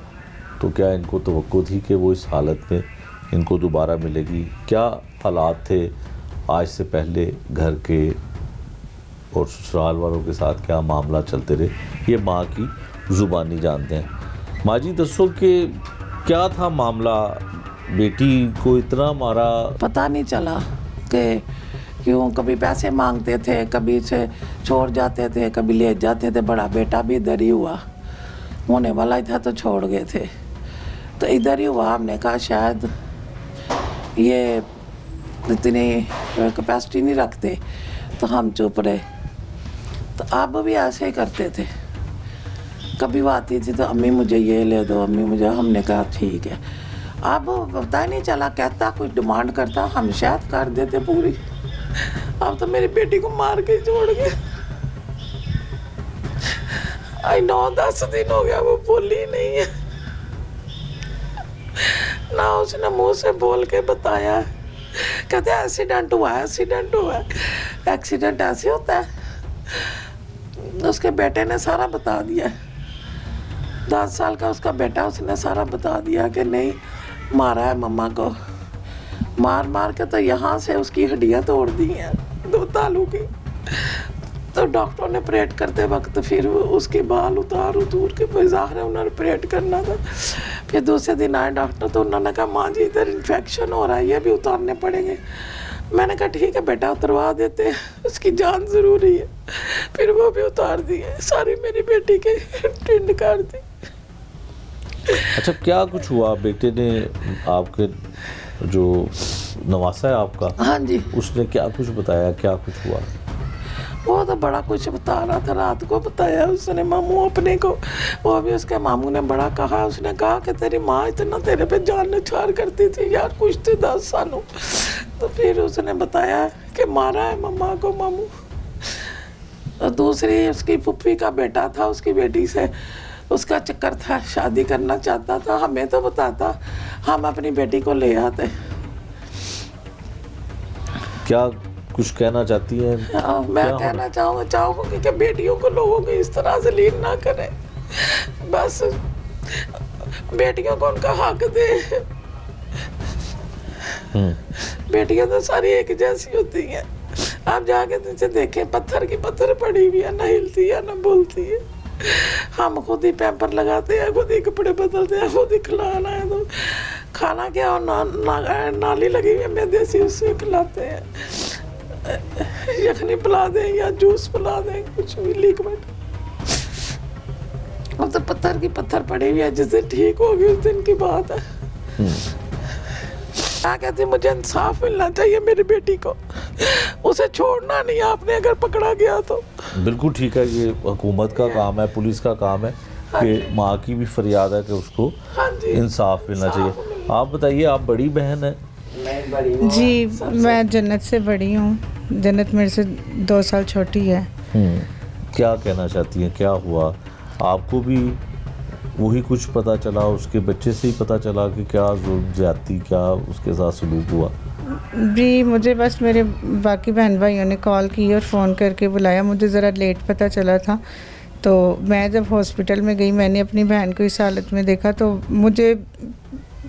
तो क्या इनको तवक्को थी कि वो इस हालत में इनको दोबारा मिलेगी? क्या हालात थे आज से पहले घर के और ससुराल वालों के साथ, क्या मामला चलते रहे, ये माँ की ज़ुबानी जानते हैं। माँ जी दसो कि क्या था मामला, बेटी को इतना मारा? पता नहीं चला कि क्यों, कभी पैसे मांगते थे, कभी से छोड़ जाते थे, कभी ले जाते थे। बड़ा बेटा भी इधर ही हुआ, होने वाला ही था तो छोड़ गए थे, तो इधर ही हुआ। हमने कहा शायद ये इतनी कैपेसिटी नहीं रखते, तो हम चुप रहे। तो अब भी ऐसे ही करते थे, कभी वो आती थी तो अम्मी मुझे ये ले दो, अम्मी मुझे, हमने कहा ठीक है। अब पता ही नहीं चला, कहता कुछ डिमांड करता, हम शायद कर देते पूरी। अब तो मेरी बेटी को मार के छोड़ गए। आई 9-10 दिन हो गया वो बोली नहीं है, ना उसने मुंह से बोल के बताया। कहते एक्सीडेंट हुआ है, एक्सीडेंट हुआ है। एक्सीडेंट ऐसे होता है, उसके बेटे ने सारा बता दिया। 10 साल का उसका बेटा, उसने सारा बता दिया कि नहीं मारा है मम्मा को, मार मार के तो यहाँ से उसकी हड्डियाँ तोड़ दी हैं 2 तालू की। तो डॉक्टर ने ऑपरेट करते वक्त फिर उसके बाल उतार के ज़ाहिर है उन्होंने ऑपरेट करना था। फिर दूसरे दिन आए डॉक्टर, तो उन्होंने कहा माँ जी इधर इन्फेक्शन हो रहा है, ये भी उतारने पड़ेंगे। मैंने कहा ठीक है बेटा उतरवा देते हैं, उसकी जान ज़रूरी है। फिर वो भी उतार दिए, सारी मेरी बेटी के टिंड काट दी। अच्छा, क्या कुछ हुआ? बेटे ने आपके जो नवासा है आपका, हाँ जी, उसने क्या कुछ बताया, क्या कुछ हुआ? वो तो बड़ा कुछ बता रहा था, रात को बताया उसने मामू अपने को। वो भी उसके मामू ने बड़ा कहा, उसने कहा कि तेरी माँ इतना तेरे पे जान निछार करती थी यार, कुछ थे 10 सालों। तो फिर उसने बताया कि मारा है मम्मा को मामू। और दूसरी उसकी फुप्पी का बेटा था, उसकी बेटी से उसका चक्कर था, शादी करना चाहता था। हमें तो बताता, हम अपनी बेटी को ले आते। क्या कुछ कहना चाहती है? मैं कहना चाहूँगी कि बेटियों को लोगों को इस तरह से लीन ना करें, बस बेटियों को उनका हक दे। बेटियां तो सारी एक जैसी होती हैं। आप जाके नीचे देखें, पत्थर की पत्थर पड़ी हुई है, ना हिलती है ना बोलती है। हम खुद ही पैम्पर लगाते हैं, खुद ही कपड़े बदलते हैं, खुद ही खिलाना है तो खाना क्या और नाली लगी हुई है मैदे से, उससे खिलाते हैं। यखनी पिला दें या जूस पिला दें, कुछ भी लिक्विड। अब तो पत्थर की पत्थर पड़ी हुई है, जिस दिन ठीक होगी उस दिन की बात है। मैं कहती मुझे इंसाफ मिलना चाहिए मेरी बेटी को, उसे छोड़ना नहीं आपने अगर पकड़ा गया तो। बिल्कुल ठीक है, ये हुकूमत का काम है, पुलिस का काम है कि माँ की भी फरियाद है कि उसको इंसाफ मिलना चाहिए। आप बताइए, आप बड़ी बहन है? जी, मैं जन्नत से बड़ी हूँ। जन्नत मेरे से 2 साल छोटी है। क्या कहना चाहती हैं, क्या हुआ? आपको भी वही कुछ पता चला, उसके बच्चे से ही पता चला कि क्या जुल्म ज्यादती, क्या उसके साथ सलूक हुआ? जी, मुझे बस मेरे बाकी बहन भाइयों ने कॉल की और फ़ोन करके बुलाया। मुझे ज़रा लेट पता चला था, तो मैं जब हॉस्पिटल में गई, मैंने अपनी बहन को इस हालत में देखा तो मुझे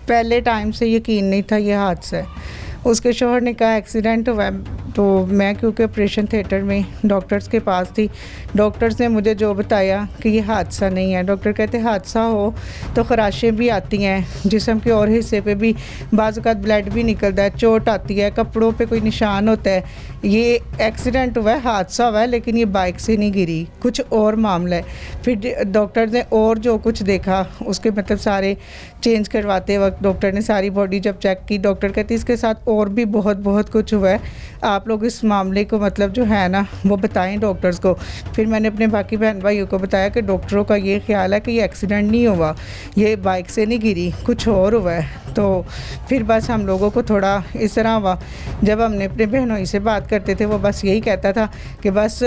पहले टाइम से यकीन नहीं था ये हादसा है। उसके शोहर ने कहा एक्सीडेंट हुआ है, तो मैं क्योंकि ऑपरेशन थिएटर में डॉक्टर्स के पास थी, डॉक्टर्स ने मुझे जो बताया कि ये हादसा नहीं है। डॉक्टर कहते हादसा हो तो खराशें भी आती हैं, जिस्म के और हिस्से पे भी बाज़ औक़ात ब्लड भी निकलता है, चोट आती है, कपड़ों पे कोई निशान होता है। ये एक्सीडेंट हुआ है, हादसा हुआ है, लेकिन ये बाइक से नहीं गिरी, कुछ और मामला है। फिर डॉक्टर ने और जो कुछ देखा उसके मतलब सारे चेंज करवाते वक्त डॉक्टर ने सारी बॉडी जब चेक की, डॉक्टर कहती इसके साथ और भी बहुत कुछ हुआ है, आप लोग इस मामले को मतलब जो है ना वो बताएं डॉक्टर्स को। फिर मैंने अपने बाकी बहन भाइयों को बताया कि डॉक्टरों का ये ख्याल है कि ये एक्सीडेंट नहीं हुआ, ये बाइक से नहीं गिरी, कुछ और हुआ है। तो फिर बस हम लोगों को थोड़ा इस तरह हुआ। जब हमने अपने बहनों से बात करते थे, वो बस यही कहता था कि बस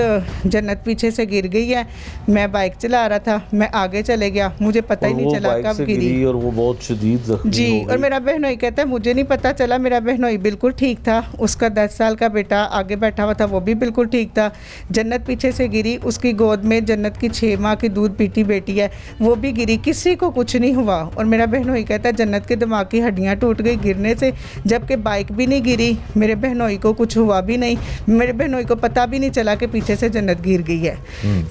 जन्नत पीछे से गिर गई है, मैं बाइक चला रहा था, मैं आगे चले गया, मुझे पता ही नहीं चला कब गिरी। और वो बहुत शदीद जख्मी जी, हो गई। और मेरा बहनोई कहता है मुझे नहीं पता चला, मेरा बहनोई बिल्कुल ठीक था, उसका 10 साल का बेटा बेटा आगे बैठा हुआ था वो भी बिल्कुल ठीक था। जन्नत पीछे से गिरी, उसकी गोद में जन्नत की 6 माह की दूध पीती बेटी है, वो भी गिरी, किसी को कुछ नहीं हुआ। और मेरा बहनोई कहता है जन्नत के दिमाग की हड्डियाँ टूट गई गिरने से, जबकि बाइक भी नहीं गिरी, मेरे बहनोई को कुछ हुआ भी नहीं, मेरे बहनोई को पता भी नहीं चला कि पीछे से जन्नत गिर गई है।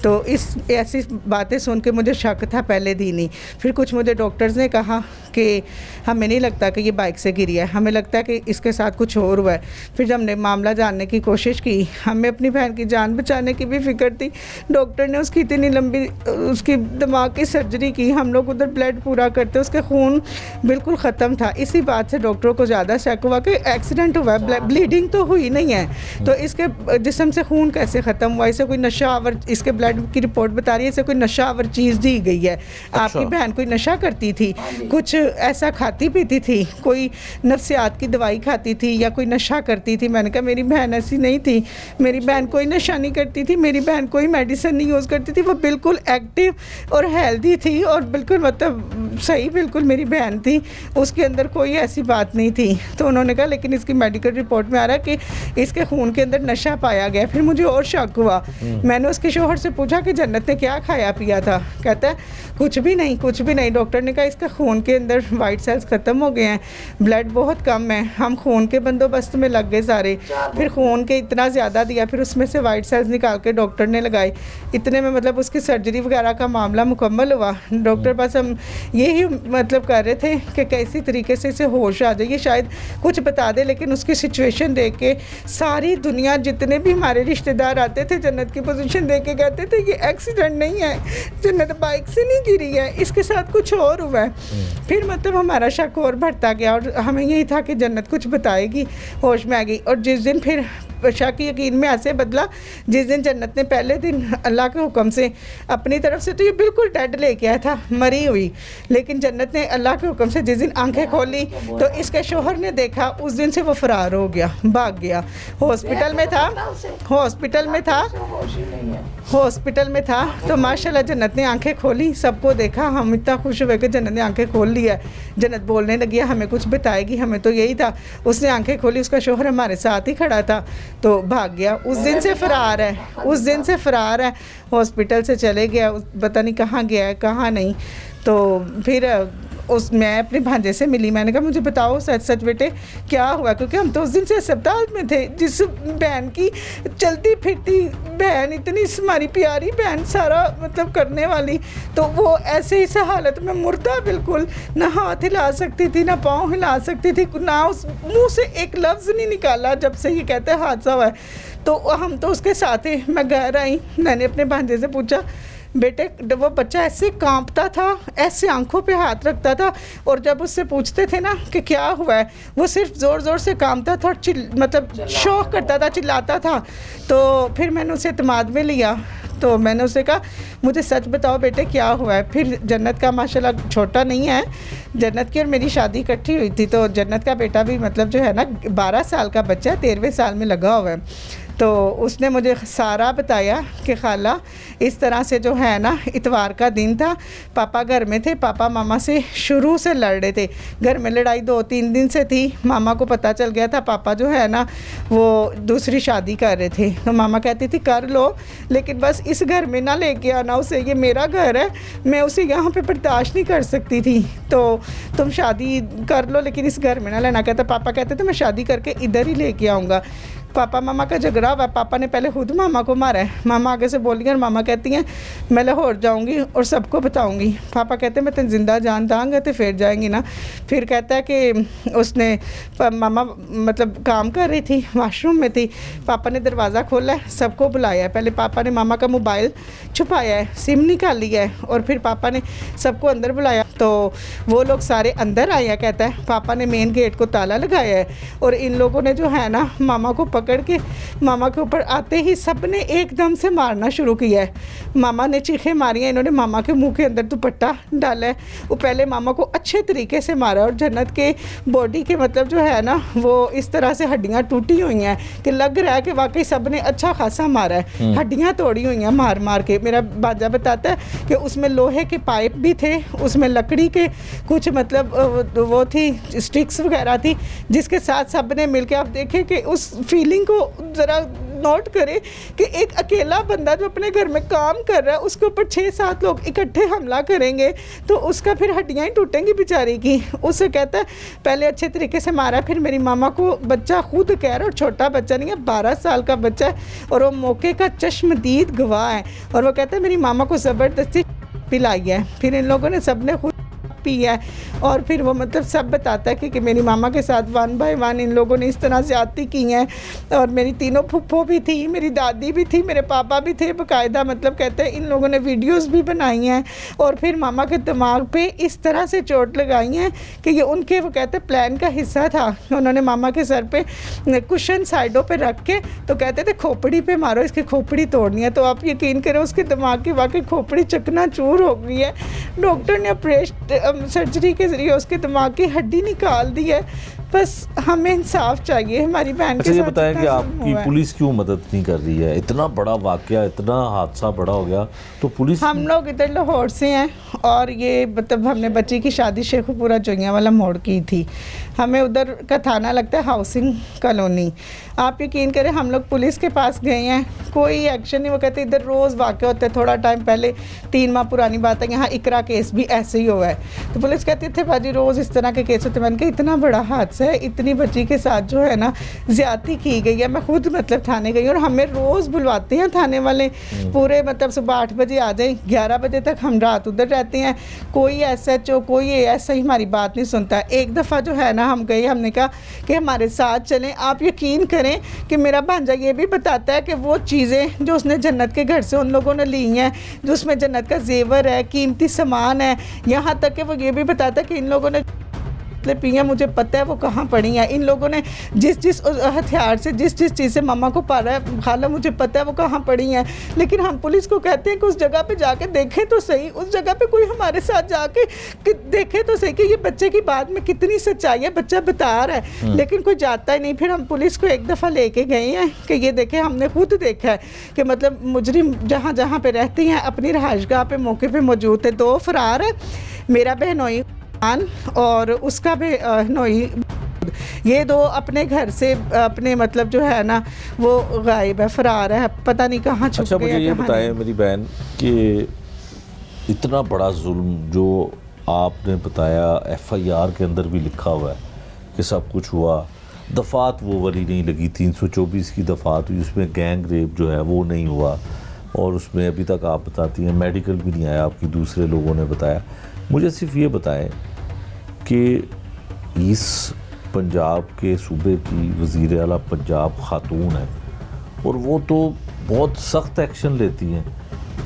तो इस ऐसी बातें सुन के मुझे शक था पहले दिन ही। फिर कुछ मुझे डॉक्टर्स ने कहा कि हमें नहीं लगता कि ये बाइक से गिरी है, हमें लगता है कि इसके साथ कुछ और हुआ है। फिर जब हमने मामला जानने की कोशिश की, हमें अपनी बहन की जान बचाने की भी फिक्र थी। डॉक्टर ने उसकी इतनी लंबी उसकी दिमाग की सर्जरी की, हम लोग उधर ब्लड पूरा करते, उसके खून बिल्कुल ख़त्म था। इसी बात से डॉक्टरों को ज़्यादा शक हुआ कि एक्सीडेंट हुआ है, ब्लीडिंग तो हुई नहीं है, तो इसके जिस्म से खून कैसे ख़त्म हुआ, इसे कोई नशा आवर, इसके ब्लड की रिपोर्ट बता रही है इसे कोई नशा आवर चीज़ दी गई है। आपकी बहन कोई नशा करती थी, कुछ ऐसा खाती पीती थी, कोई नफ्सियात की दवाई खाती थी या कोई नशा करती थी। मैंने कहा मेरी बहन ऐसी नहीं थी, मेरी बहन कोई नशा नहीं करती थी, मेरी बहन कोई मेडिसिन नहीं यूज़ करती थी, वो बिल्कुल एक्टिव और हेल्दी थी और बिल्कुल मतलब सही बिल्कुल मेरी बहन थी, उसके अंदर कोई ऐसी बात नहीं थी। तो उन्होंने कहा लेकिन इसकी मेडिकल रिपोर्ट में आ रहा है कि इसके खून के अंदर नशा पाया गया। फिर मुझे और शक हुआ, मैंने उसके शोहर से पूछा कि जन्नत ने क्या खाया पिया था, कहता है कुछ भी नहीं, कुछ भी नहीं। डॉक्टर ने कहा इसका खून के अंदर वाइट सेल्स ख़त्म हो गए हैं, ब्लड बहुत कम है। हम खून के बंदोबस्त में लग गए सारे, फिर खून के इतना ज़्यादा दिया, फिर उसमें से वाइट सेल्स निकाल के डॉक्टर ने लगाए। इतने में मतलब उसकी सर्जरी वगैरह का मामला मुकम्मल हुआ। डॉक्टर बस हम यही मतलब कर रहे थे कि कैसी तरीके से इसे होश आ जाए, शायद कुछ बता दे। लेकिन उसकी सिचुएशन देख के सारी दुनिया, जितने भी हमारे रिश्तेदार आते थे, जन्नत की पोजीशन देख के कहते थे ये एक्सीडेंट नहीं है, जन्नत बाइक से नहीं गिरी है, इसके साथ कुछ और हुआ है। फिर मतलब हमारा शक और बढ़ता गया और हमें यही था कि जन्नत कुछ बताएगी, होश में आ गई। और जिस दिन फिर शक यकीन में ऐसे बदला, जिस दिन जन्नत ने पहले दिन अल्लाह के हुक्म से अपनी तरफ से तो ये बिल्कुल डेड लेके आया था, मरी हुई, लेकिन जन्नत ने अल्लाह के हुक्म से जिस दिन आंखें खोली तो इसके शोहर ने देखा, उस दिन से वो फरार हो गया, भाग गया। हॉस्पिटल में था, हॉस्पिटल में था तो माशाल्लाह जन्नत ने आंखें खोली, सबको देखा, हम इतना खुश हुए कि जन्नत ने आंखें खोल ली है। जन्नत बोलने लगी हमें कुछ बताएगी, हमें तो यही था। उसने आंखें खोली, उसका शोहर हमारे साथ ही खड़ा था तो भाग गया। उस दिन से फरार है, उस दिन से फरार है, हॉस्पिटल से चले गया, पता नहीं कहाँ गया है कहाँ नहीं। तो फिर मैं अपने भांजे से मिली, मैंने कहा मुझे बताओ सच सच बेटे क्या हुआ, क्योंकि हम तो उस दिन से अस्पताल में थे। जिस बहन की चलती फिरती बहन, इतनी हमारी प्यारी बहन, सारा मतलब करने वाली, तो वो ऐसे इस हालत में मुर्दा, बिल्कुल ना हाथ हिला सकती थी ना पाँव हिला सकती थी, ना उस मुँह से एक लफ्ज़ नहीं निकाला जब से ये कहते हैं हादसा हुआ है। तो हम तो उसके साथ ही, मैं घर आई, मैंने अपने भांजे से पूछा बेटे, वो बच्चा ऐसे कांपता था, ऐसे आंखों पे हाथ रखता था, और जब उससे पूछते थे ना कि क्या हुआ है, वो सिर्फ ज़ोर ज़ोर से कांपता था और मतलब शौक करता था, चिल्लाता था। तो फिर मैंने उसे इत्मीनान में लिया, तो मैंने उसे कहा मुझे सच बताओ बेटे क्या हुआ है। फिर जन्नत का माशाल्लाह छोटा नहीं है, जन्नत की और मेरी शादी इकट्ठी हुई थी, तो जन्नत का बेटा भी मतलब जो है ना 12 साल का बच्चा है, 13वें साल में लगा हुआ है। तो उसने मुझे सारा बताया कि खाला इस तरह से जो है ना, इतवार का दिन था, पापा घर में थे, पापा मामा से शुरू से लड़ रहे थे, घर में लड़ाई 2-3 दिन से थी। मामा को पता चल गया था पापा जो है ना वो दूसरी शादी कर रहे थे, तो मामा कहती थी कर लो, लेकिन बस इस घर में ना लेके आना उसे, ये मेरा घर है, मैं उसे यहाँ पे बर्दाश्त नहीं कर सकती थी, तो तुम शादी कर लो लेकिन इस घर में ना लेना। कहता पापा कहते थे मैं शादी करके इधर ही लेके आऊँगा। पापा मामा का झगड़ा हुआ, पापा ने पहले खुद मामा को मारा है, मामा आगे से बोली और मामा कहती हैं मैं लाहौर जाऊंगी और सबको बताऊंगी। पापा कहते हैं मैं तेन जिंदा जान दांगा तो फिर जाएंगी ना। फिर कहता है कि उसने मामा मतलब काम कर रही थी, वॉशरूम में थी, पापा ने दरवाज़ा खोला है, सबको बुलाया है। पहले पापा ने मामा का मोबाइल छुपाया है, सिम निकाल लिया है, और फिर पापा ने सबको अंदर बुलाया, तो वो लोग सारे अंदर आए हैं। कहता है पापा ने मेन गेट को ताला लगाया है, और इन लोगों ने जो है ना मामा को पकड़ के मामा के ऊपर आते ही सब ने एकदम से मारना शुरू किया है। मामा ने चीखें मारी हैं, इन्होंने मामा के मुंह के अंदर दुपट्टा डाला है। वो पहले मामा को अच्छे तरीके से मारा, और जन्नत के बॉडी के मतलब जो है ना वो इस तरह से हड्डियाँ टूटी हुई हैं कि लग रहा है कि वाकई सब ने अच्छा खासा मारा है, हड्डियाँ तोड़ी हुई हैं मार मार के। मेरा बाजा बताता है कि उसमें लोहे के पाइप भी थे, उसमें लकड़ी के कुछ मतलब वो थी स्टिक्स वगैरह थी, जिसके साथ सब ने मिल के आप देखें कि उस फील फीलिंग को ज़रा नोट करें कि एक अकेला बंदा जो अपने घर में काम कर रहा है उसके ऊपर 6-7 लोग इकट्ठे हमला करेंगे तो उसका फिर हड्डियाँ ही टूटेंगी बेचारी की। उससे कहता है पहले अच्छे तरीके से मारा, फिर मेरी मामा को बच्चा खुद कह रहा है, और छोटा बच्चा नहीं है, 12 साल का बच्चा है और वो मौके का चश्मदीद गवाह है, और वो कहता है मेरी मामा को ज़बरदस्ती पिलाई है, फिर इन लोगों ने सबने खुद पी है, और फिर वो मतलब सब बताता है कि मेरी मामा के साथ 1 बाय 1 इन लोगों ने इस तरह ज़्यादती की हैं, और मेरी तीनों फुप्पो भी थी, मेरी दादी भी थी, मेरे पापा भी थे, बाकायदा मतलब कहते हैं इन लोगों ने वीडियोस भी बनाई हैं, और फिर मामा के दिमाग पे इस तरह से चोट लगाई हैं कि ये उनके वो कहते प्लान का हिस्सा था। उन्होंने मामा के सर पे कुशन साइडों पे रख के तो कहते थे खोपड़ी पे मारो, इसकी खोपड़ी तोड़नी है। तो आप यकीन करें उसके दिमाग की वाकई खोपड़ी चकनाचूर हो गई है। डॉक्टर ने सर्जरी के जरिए उसके दिमाग की हड्डी निकाल दी है। बस हमें इंसाफ चाहिए हमारी बहन के अच्छा, ये साथ। बताएं कि इतना आपकी जुल्म हुआ है। पुलिस क्यों मदद नहीं कर रही है? इतना बड़ा वाकया, इतना हादसा बड़ा हो गया तो पुलिस हम लोग इधर लाहौर से हैं और ये मतलब हमने बच्ची की शादी शेखुपुरा जोइयां वाला मोड़ की थी। हमें उधर का थाना लगता है हाउसिंग कॉलोनी। आप यकीन करें हम लोग पुलिस के पास गए हैं, कोई एक्शन नहीं। वो कहते इधर रोज़ वाक़ होते हैं। थोड़ा टाइम पहले 3 माह पुरानी बात है, यहाँ इकरा केस भी ऐसे ही हुआ है। तो पुलिस कहती थे भाजी रोज़ इस तरह के केस होते। मैंने कहा इतना बड़ा हादसा है, इतनी बच्ची के साथ जो है ना ज़्यादती की गई है। मैं खुद मतलब थाने गई और हमें रोज़ बुलवाते हैं थाने वाले, पूरे मतलब सुबह 8 बजे आ जाए, 11 बजे तक हम रात उधर रहते हैं। कोई SHO कोई ASI हमारी बात नहीं सुनता। एक दफ़ा जो है ना हम गए, हमने कहा कि हमारे साथ चलें। आप यकीन करें कि मेरा भांजा ये भी बताता है कि वो चीज़ें जो उसने जन्नत के घर से उन लोगों ने ली हैं, जो उसमें जन्नत का जेवर है, कीमती सामान है, यहाँ तक कि वो ये भी बताता है कि इन लोगों ने पियाँ मुझे पता है वो कहाँ पड़ी हैं। इन लोगों ने जिस जिस हथियार से जिस चीज़ से मामा को पाला है, खाला मुझे पता है वो कहाँ पड़ी हैं। लेकिन हम पुलिस को कहते हैं कि उस जगह पे जाके देखें तो सही, उस जगह पे कोई हमारे साथ जाके कि देखे तो सही कि ये बच्चे की बात में कितनी सच्चाई है। बच्चा बता रहा है लेकिन कोई जाता ही नहीं। फिर हम पुलिस को एक दफ़ा लेके गए हैं कि ये देखें, हमने खुद देखा है कि मतलब मुजरिम जहाँ जहाँ पे रहती हैं अपनी रहायशगाह पे मौके पे मौजूद थे। 2 फरार है, मेरा बहनोई और उसका भी नोई, ये 2 अपने घर से अपने मतलब जो है ना वो गायब है, फरार है, पता नहीं कहाँ छुप अच्छा, गए। मुझे ये बताएं मेरी बहन कि इतना बड़ा जुल्म जो आपने बताया FIR के अंदर भी लिखा हुआ है कि सब कुछ हुआ, दफ़ात वो वाली नहीं लगी, 324 की दफ़ात हुई, उसमें गैंग रेप जो है वो नहीं हुआ, और उसमें अभी तक आप बताती हैं मेडिकल भी नहीं आया, आपकी दूसरे लोगों ने बताया। मुझे सिर्फ ये बताएं कि इस पंजाब के सूबे की वज़ीर आला पंजाब ख़ातून है और वो तो बहुत सख्त एक्शन लेती हैं,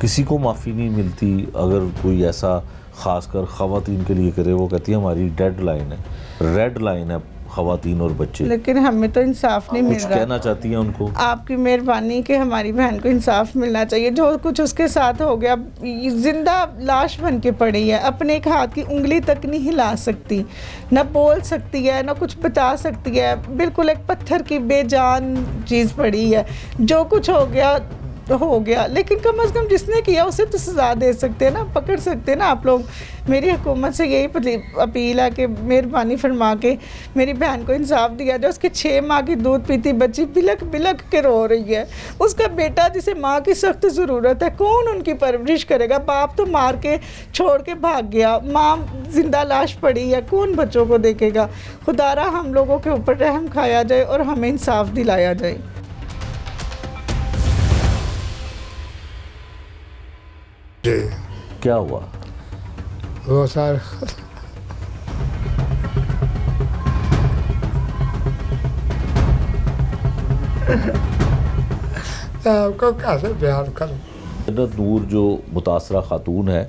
किसी को माफ़ी नहीं मिलती अगर कोई ऐसा ख़ासकर ख़वातीन के लिए करे। वो कहती है हमारी डेड लाइन है, रेड लाइन है ख़वातीन और बच्चे। लेकिन हमें तो इंसाफ नहीं मिल कुछ रहा। कहना चाहती हैं उनको? आपकी मेहरबानी कि हमारी बहन को इंसाफ मिलना चाहिए। जो कुछ उसके साथ हो गया, जिंदा लाश बन के पड़ी है, अपने एक हाथ की उंगली तक नहीं हिला सकती, ना बोल सकती है, ना कुछ बता सकती है, बिल्कुल एक पत्थर की बेजान चीज़ पड़ी है। जो कुछ हो गया हो गया, लेकिन कम से कम जिसने किया उसे तो सज़ा दे सकते हैं ना, पकड़ सकते हैं ना आप लोग। मेरी हुकूमत से यही अपील है कि मेहरबानी फरमा के मेरी बहन को इंसाफ दिया जाए। उसके 6 माह की दूध पीती बच्ची बिलक बिलक के रो रही है, उसका बेटा जिसे माँ की सख्त ज़रूरत है, कौन उनकी परवरिश करेगा? बाप तो मार के छोड़ के भाग गया, माँ जिंदा लाश पड़ी है, कौन बच्चों को देखेगा? खुदारा हम लोगों के ऊपर रहम खाया जाए और हमें इंसाफ दिलाया जाए। जी क्या हुआ? वो सर आपको कैसे बयान करूं? जन्नत नूर जो मुतासरा खातून है,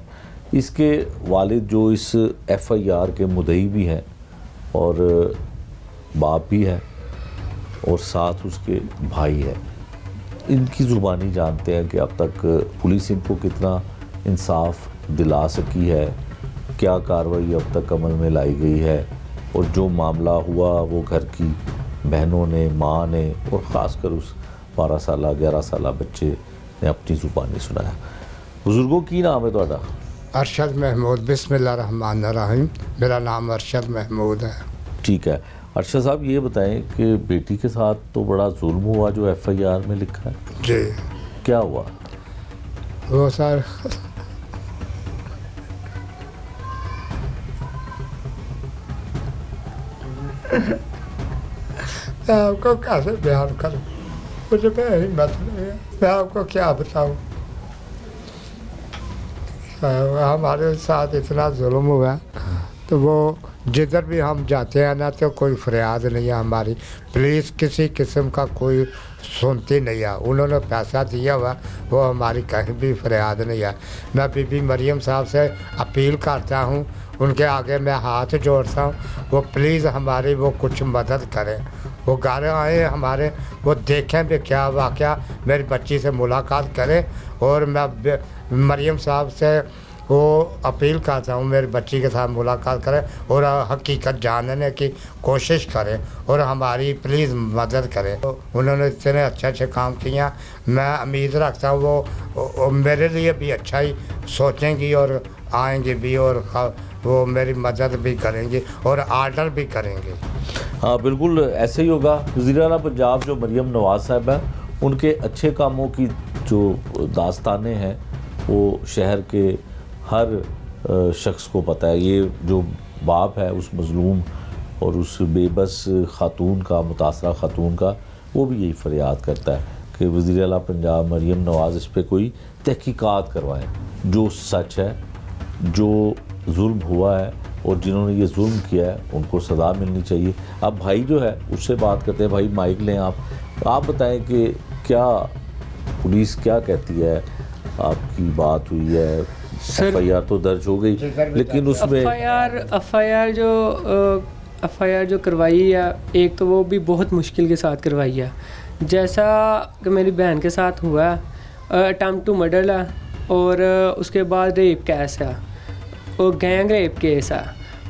इसके वालिद जो इस FIR के मुद्दई भी हैं और बाप भी है और साथ उसके भाई है। इनकी ज़ुबानी जानते हैं कि अब तक पुलिस इनको कितना इंसाफ दिला सकी है, क्या कार्रवाई अब तक अमल में लाई गई है, और जो मामला हुआ वो घर की बहनों ने, माँ ने और ख़ासकर उस 12 साल 11 साल बच्चे ने अपनी ज़ुबानी सुनाया। बुज़ुर्गों की नाम है ਤੁਹਾਡਾ? अरशद महमूद। बिस्मिल्लाह रहमान रहीम। मेरा नाम अरशद महमूद है। ठीक है। अर्शद साहब ये बताएं कि बेटी के साथ तो बड़ा जुल्म हुआ जो FIR में लिखा है, जी क्या हुआ? वो सर मैं आपको कैसे बयान करूं, मुझे में हिम्मत नहीं है, मैं आपको क्या बताऊं। हमारे साथ इतना जुल्म हुआ तो वो जिधर भी हम जाते हैं ना तो कोई फरियाद नहीं है हमारी, पुलिस किसी किस्म का कोई सुनती नहीं है। उन्होंने पैसा दिया हुआ, वो हमारी कहीं भी फरियाद नहीं है। मैं बीबी मरियम साहब से अपील करता हूँ, उनके आगे मैं हाथ जोड़ता हूँ, वो प्लीज़ हमारी वो कुछ मदद करें। वो घर आए हमारे, वो देखें भी क्या वाक़या, मेरी बच्ची से मुलाकात करें। और मैं मरियम साहब से वो अपील करता हूँ, मेरी बच्ची के साथ मुलाकात करें और हकीकत जानने की कोशिश करें और हमारी प्लीज़ मदद करें। तो उन्होंने इतने अच्छे अच्छे काम किया, मैं उम्मीद रखता हूँ वो मेरे लिए भी अच्छा ही सोचेंगी और आएंगी भी और वो मेरी मदद भी करेंगी और आर्डर भी करेंगे। हाँ बिल्कुल ऐसे ही होगा। वज़ीर-ए-आला पंजाब जो मरियम नवाज़ साहब हैं, उनके अच्छे कामों की जो दास्तानें हैं वो शहर के हर शख्स को पता है। ये जो बाप है उस मज़लूम और उस बेबस खातून का, मुतासरा खातून का, वो भी यही फरियाद करता है कि वज़ीर-ए-आला पंजाब मरियम नवाज़ इस पर कोई तहकीकात करवाएं, जो सच है, जो जुल्म हुआ है और जिन्होंने ये जुल्म किया है उनको सज़ा मिलनी चाहिए। अब भाई जो है उससे बात करते हैं। भाई माइक लें आप बताएं कि क्या पुलिस क्या कहती है, आपकी बात हुई है, FIR तो दर्ज हो गई लेकिन उसमें FIR जो करवाई है, एक तो वो भी बहुत मुश्किल के साथ करवाई है। जैसा कि मेरी बहन के साथ हुआ है, अटेम्प्ट टू मर्डर है और उसके बाद रेप केस है और गैंग रेप केस है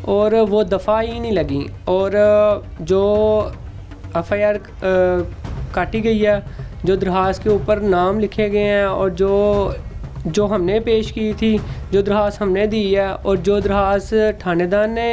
और वो दफ़ा ही नहीं लगी। और जो FIR काटी गई है, जो दरख्वास्त के ऊपर नाम लिखे गए हैं और जो हमने पेश की थी, जो दरख्वास्त हमने दी है और जो दरख्वास्त थानेदार ने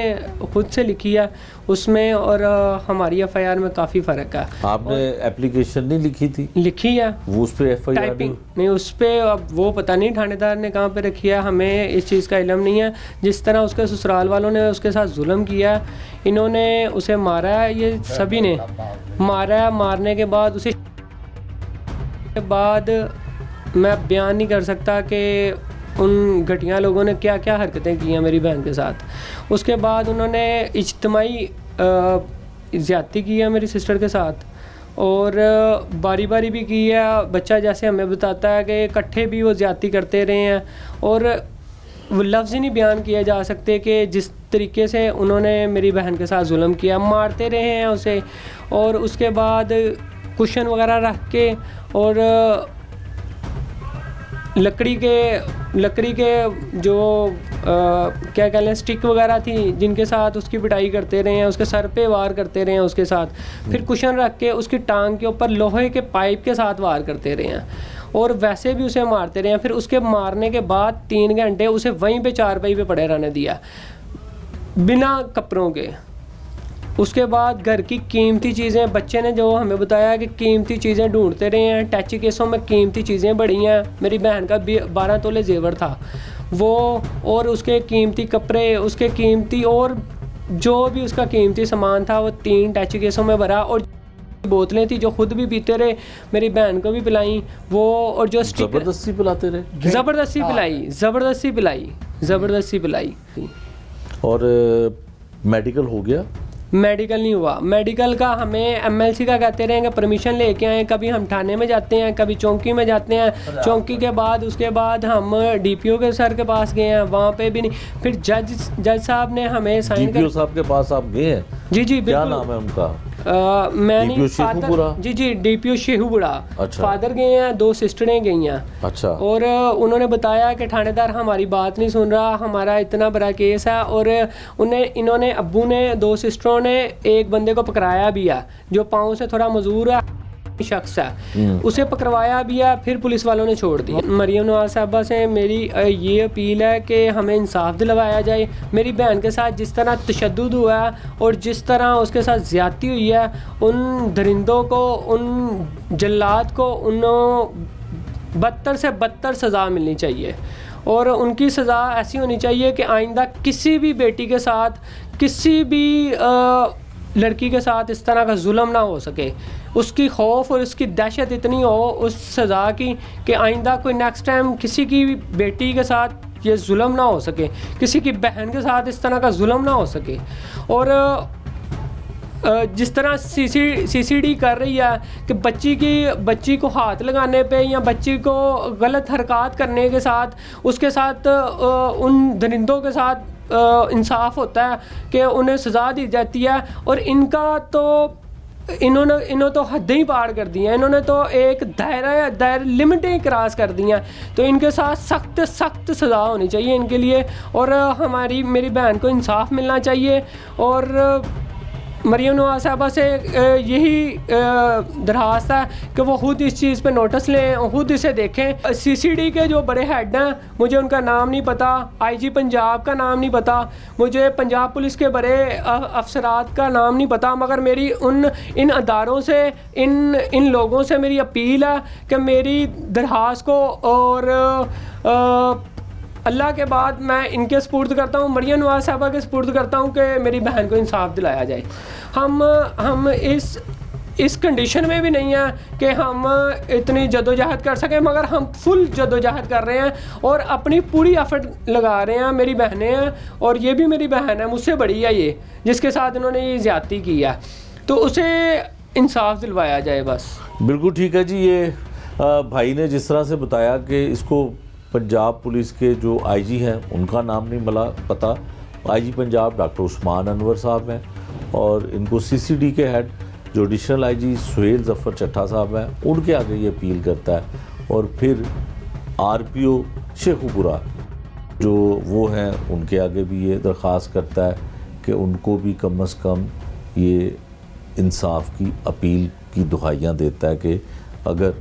खुद से लिखी है उसमें और हमारी FIR में काफ़ी फ़र्क है। आपने एप्लीकेशन नहीं लिखी थी? लिखी है वो उस पर FIR टाइपिंग नहीं, उस पर अब वो पता नहीं थानेदार ने कहाँ पे रखी है, हमें इस चीज़ का इल्म नहीं है। जिस तरह उसके ससुराल वालों ने उसके साथ जुल्म किया, इन्होंने उसे मारा है, ये सभी ने मारा है। मारने के बाद उसे बाद मैं बयान नहीं कर सकता कि उन घटिया लोगों ने क्या क्या हरकतें की हैं मेरी बहन के साथ। उसके बाद उन्होंने इज्तिमाई ज़्यादती की है मेरी सिस्टर के साथ और बारी बारी भी की है। बच्चा जैसे हमें बताता है कि इकट्ठे भी वो ज़्यादती करते रहे हैं और वो लफ्ज़ ही नहीं बयान किए जा सकते कि जिस तरीके से उन्होंने मेरी बहन के साथ जुल्म किया, मारते रहे हैं उसे। और उसके बाद कुशन वगैरह रख के और लकड़ी के जो क्या कह लें स्टिक वगैरह थी जिनके साथ उसकी पिटाई करते रहे हैं, उसके सर पे वार करते रहे हैं उसके साथ। फिर कुशन रख के उसकी टांग के ऊपर लोहे के पाइप के साथ वार करते रहे हैं और वैसे भी उसे मारते रहे हैं। फिर उसके मारने के बाद 3 घंटे उसे वहीं पे चारपाई पे पड़े रहने दिया बिना कपड़ों के। उसके बाद घर की कीमती चीज़ें, बच्चे ने जो हमें बताया कि कीमती चीज़ें ढूंढते रहे हैं। टैची केसों में कीमती चीज़ें बढ़ी हैं। मेरी बहन का 12 तोले जेवर था वो, और उसके कीमती कपड़े, उसके कीमती और जो भी उसका कीमती सामान था वो 3 टैची केसों में भरा। और बोतलें थी जो खुद भी पीते रहे, मेरी बहन को भी पिलाई वो। और जो ज़बरदस्ती पिलाते रहे? ज़बरदस्ती पिलाई। और मेडिकल हो गया? मेडिकल नहीं हुआ। मेडिकल का हमें MLC का कहते रहे कि परमिशन लेके आए। कभी हम थाने में जाते हैं, कभी चौकी में जाते हैं। चौकी के बाद उसके बाद हम DPO के सर के पास गए हैं, वहाँ पे भी नहीं। फिर जज साहब ने हमें साइन DPO साहब के पास आप गए हैं? जी क्या बिल्कुल। नाम है उनका? मैंने DPO शेखुपुरा? जी DPO शेखुपुरा। अच्छा। फादर गए हैं, 2 सिस्टरें गई हैं। अच्छा। और उन्होंने बताया कि थानेदार हमारी बात नहीं सुन रहा, हमारा इतना बड़ा केस है। और इन्होंने अब्बू ने 2 सिस्टरों ने एक बंदे को पकड़ाया भी है जो पाँव से थोड़ा मजबूर है। शख्स है, उसे पकड़वाया भी है, फिर पुलिस वालों ने छोड़ दिया। मरियम नवाज साहबा से मेरी ये अपील है कि हमें इंसाफ दिलवाया जाए। मेरी बहन के साथ जिस तरह तशद्दुद हुआ है और जिस तरह उसके साथ ज़्यादती हुई है, उन दरिंदों को, उन जल्लाद को, उन बदतर से बदतर सज़ा मिलनी चाहिए और उनकी सज़ा ऐसी होनी चाहिए कि आइंदा किसी भी बेटी के साथ, किसी भी लड़की के साथ इस तरह का जुल्म ना हो सके। उसकी खौफ और उसकी दहशत इतनी हो उस सज़ा की कि आइंदा कोई नेक्स्ट टाइम किसी की बेटी के साथ ये जुल्म ना हो सके, किसी की बहन के साथ इस तरह का जुल्म ना हो सके। और जिस तरह सीसीडी कर रही है कि बच्ची को हाथ लगाने पे या बच्ची को गलत हरकत करने के साथ उसके साथ उन दरिंदों के साथ इंसाफ होता है कि उन्हें सज़ा दी जाती है। और इनका तो इन्होंने तो हदें ही पार कर दी हैं, इन्होंने तो एक दायरा लिमिटें क्रॉस कर दी हैं। तो इनके साथ सख्त सज़ा होनी चाहिए इनके लिए और मेरी बहन को इंसाफ मिलना चाहिए। और मरियम नवाज साहबा से यही दरख्वास्त है कि वो खुद इस चीज़ पे नोटिस लें, खुद इसे देखें। सीसीडी के जो बड़े हेड हैं, मुझे उनका नाम नहीं पता, आईजी पंजाब का नाम नहीं पता, मुझे पंजाब पुलिस के बड़े अफसरात का नाम नहीं पता, मगर मेरी इन अदारों से, इन लोगों से मेरी अपील है कि मेरी दरख्वास्त को और अल्लाह के बाद मैं इनके सुपुर्द करता हूँ, मरियम नवाज साहबा के सुपुर्द करता हूँ कि मेरी बहन को इंसाफ दिलाया जाए। हम इस कंडीशन में भी नहीं है कि हम इतनी जदोजहद कर सकें, मगर हम फुल जदोजहद कर रहे हैं और अपनी पूरी एफर्ट लगा रहे हैं। मेरी बहनें हैं और ये भी मेरी बहन है, मुझसे बड़ी है ये, जिसके साथ इन्होंने ये ज़्यादती की है, तो उसे इंसाफ दिलवाया जाए बस। बिल्कुल ठीक है जी। ये भाई ने जिस तरह से बताया कि इसको पंजाब पुलिस के जो आईजी हैं उनका नाम नहीं मिला पता, आईजी पंजाब डॉक्टर उस्मान अनवर साहब हैं और इनको सीसीडी के हेड जो एडिशनल आईजी सुहेल जफ़र चट्टा साहब हैं, उनके आगे ये अपील करता है। और फिर आरपीओ शेखुपुरा जो वो हैं उनके आगे भी ये दरख्वास्त करता है कि उनको भी कम अज़ कम ये इंसाफ की अपील की दुहाइयाँ देता है कि अगर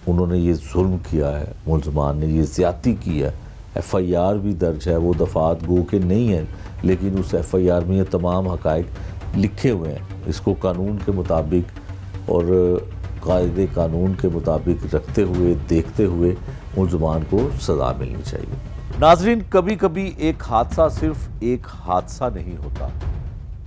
उन्होंने ये जुल्म किया है, मुलजमान ने ये ज़्यादती की है, एफआईआर भी दर्ज है, वो दफ़ात गो के नहीं है, लेकिन उस एफआईआर में ये तमाम हक़ाइक़ लिखे हुए हैं। इसको कानून के मुताबिक और कायदे कानून के मुताबिक रखते हुए, देखते हुए मुलजमान को सज़ा मिलनी चाहिए। नाज़रीन, कभी कभी एक हादसा सिर्फ एक हादसा नहीं होता,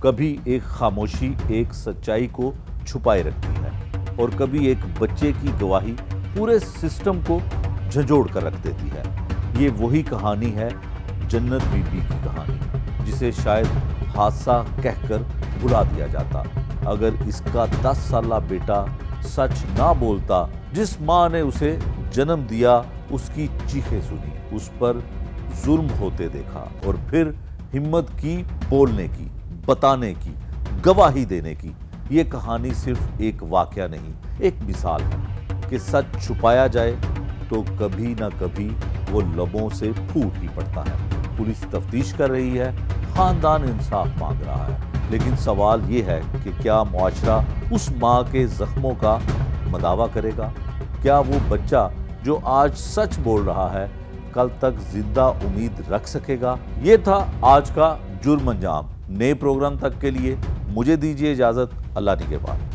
कभी एक खामोशी एक सच्चाई को छुपाए रखती है और कभी एक बच्चे की गवाही पूरे सिस्टम को झंझोड़ कर रख देती है। ये वही कहानी है जन्नत बीबी की कहानी, जिसे शायद हादसा कहकर भुला दिया जाता अगर इसका 10 साला बेटा सच ना बोलता। जिस माँ ने उसे जन्म दिया उसकी चीखें सुनी, उस पर जुल्म होते देखा और फिर हिम्मत की बोलने की, बताने की, गवाही देने की। ये कहानी सिर्फ एक वाकया नहीं, एक मिसाल है कि सच छुपाया जाए तो कभी ना कभी वो लबों से फूट ही पड़ता है। पुलिस तफ्तीश कर रही है, खानदान इंसाफ मांग रहा है, लेकिन सवाल ये है कि क्या मुआशरा उस माँ के जख्मों का मदावा करेगा? क्या वो बच्चा जो आज सच बोल रहा है कल तक जिंदा उम्मीद रख सकेगा? ये था आज का जुर्म अंजाम। नए प्रोग्राम तक के लिए मुझे दीजिए इजाज़त। अल्लाह निगहबान।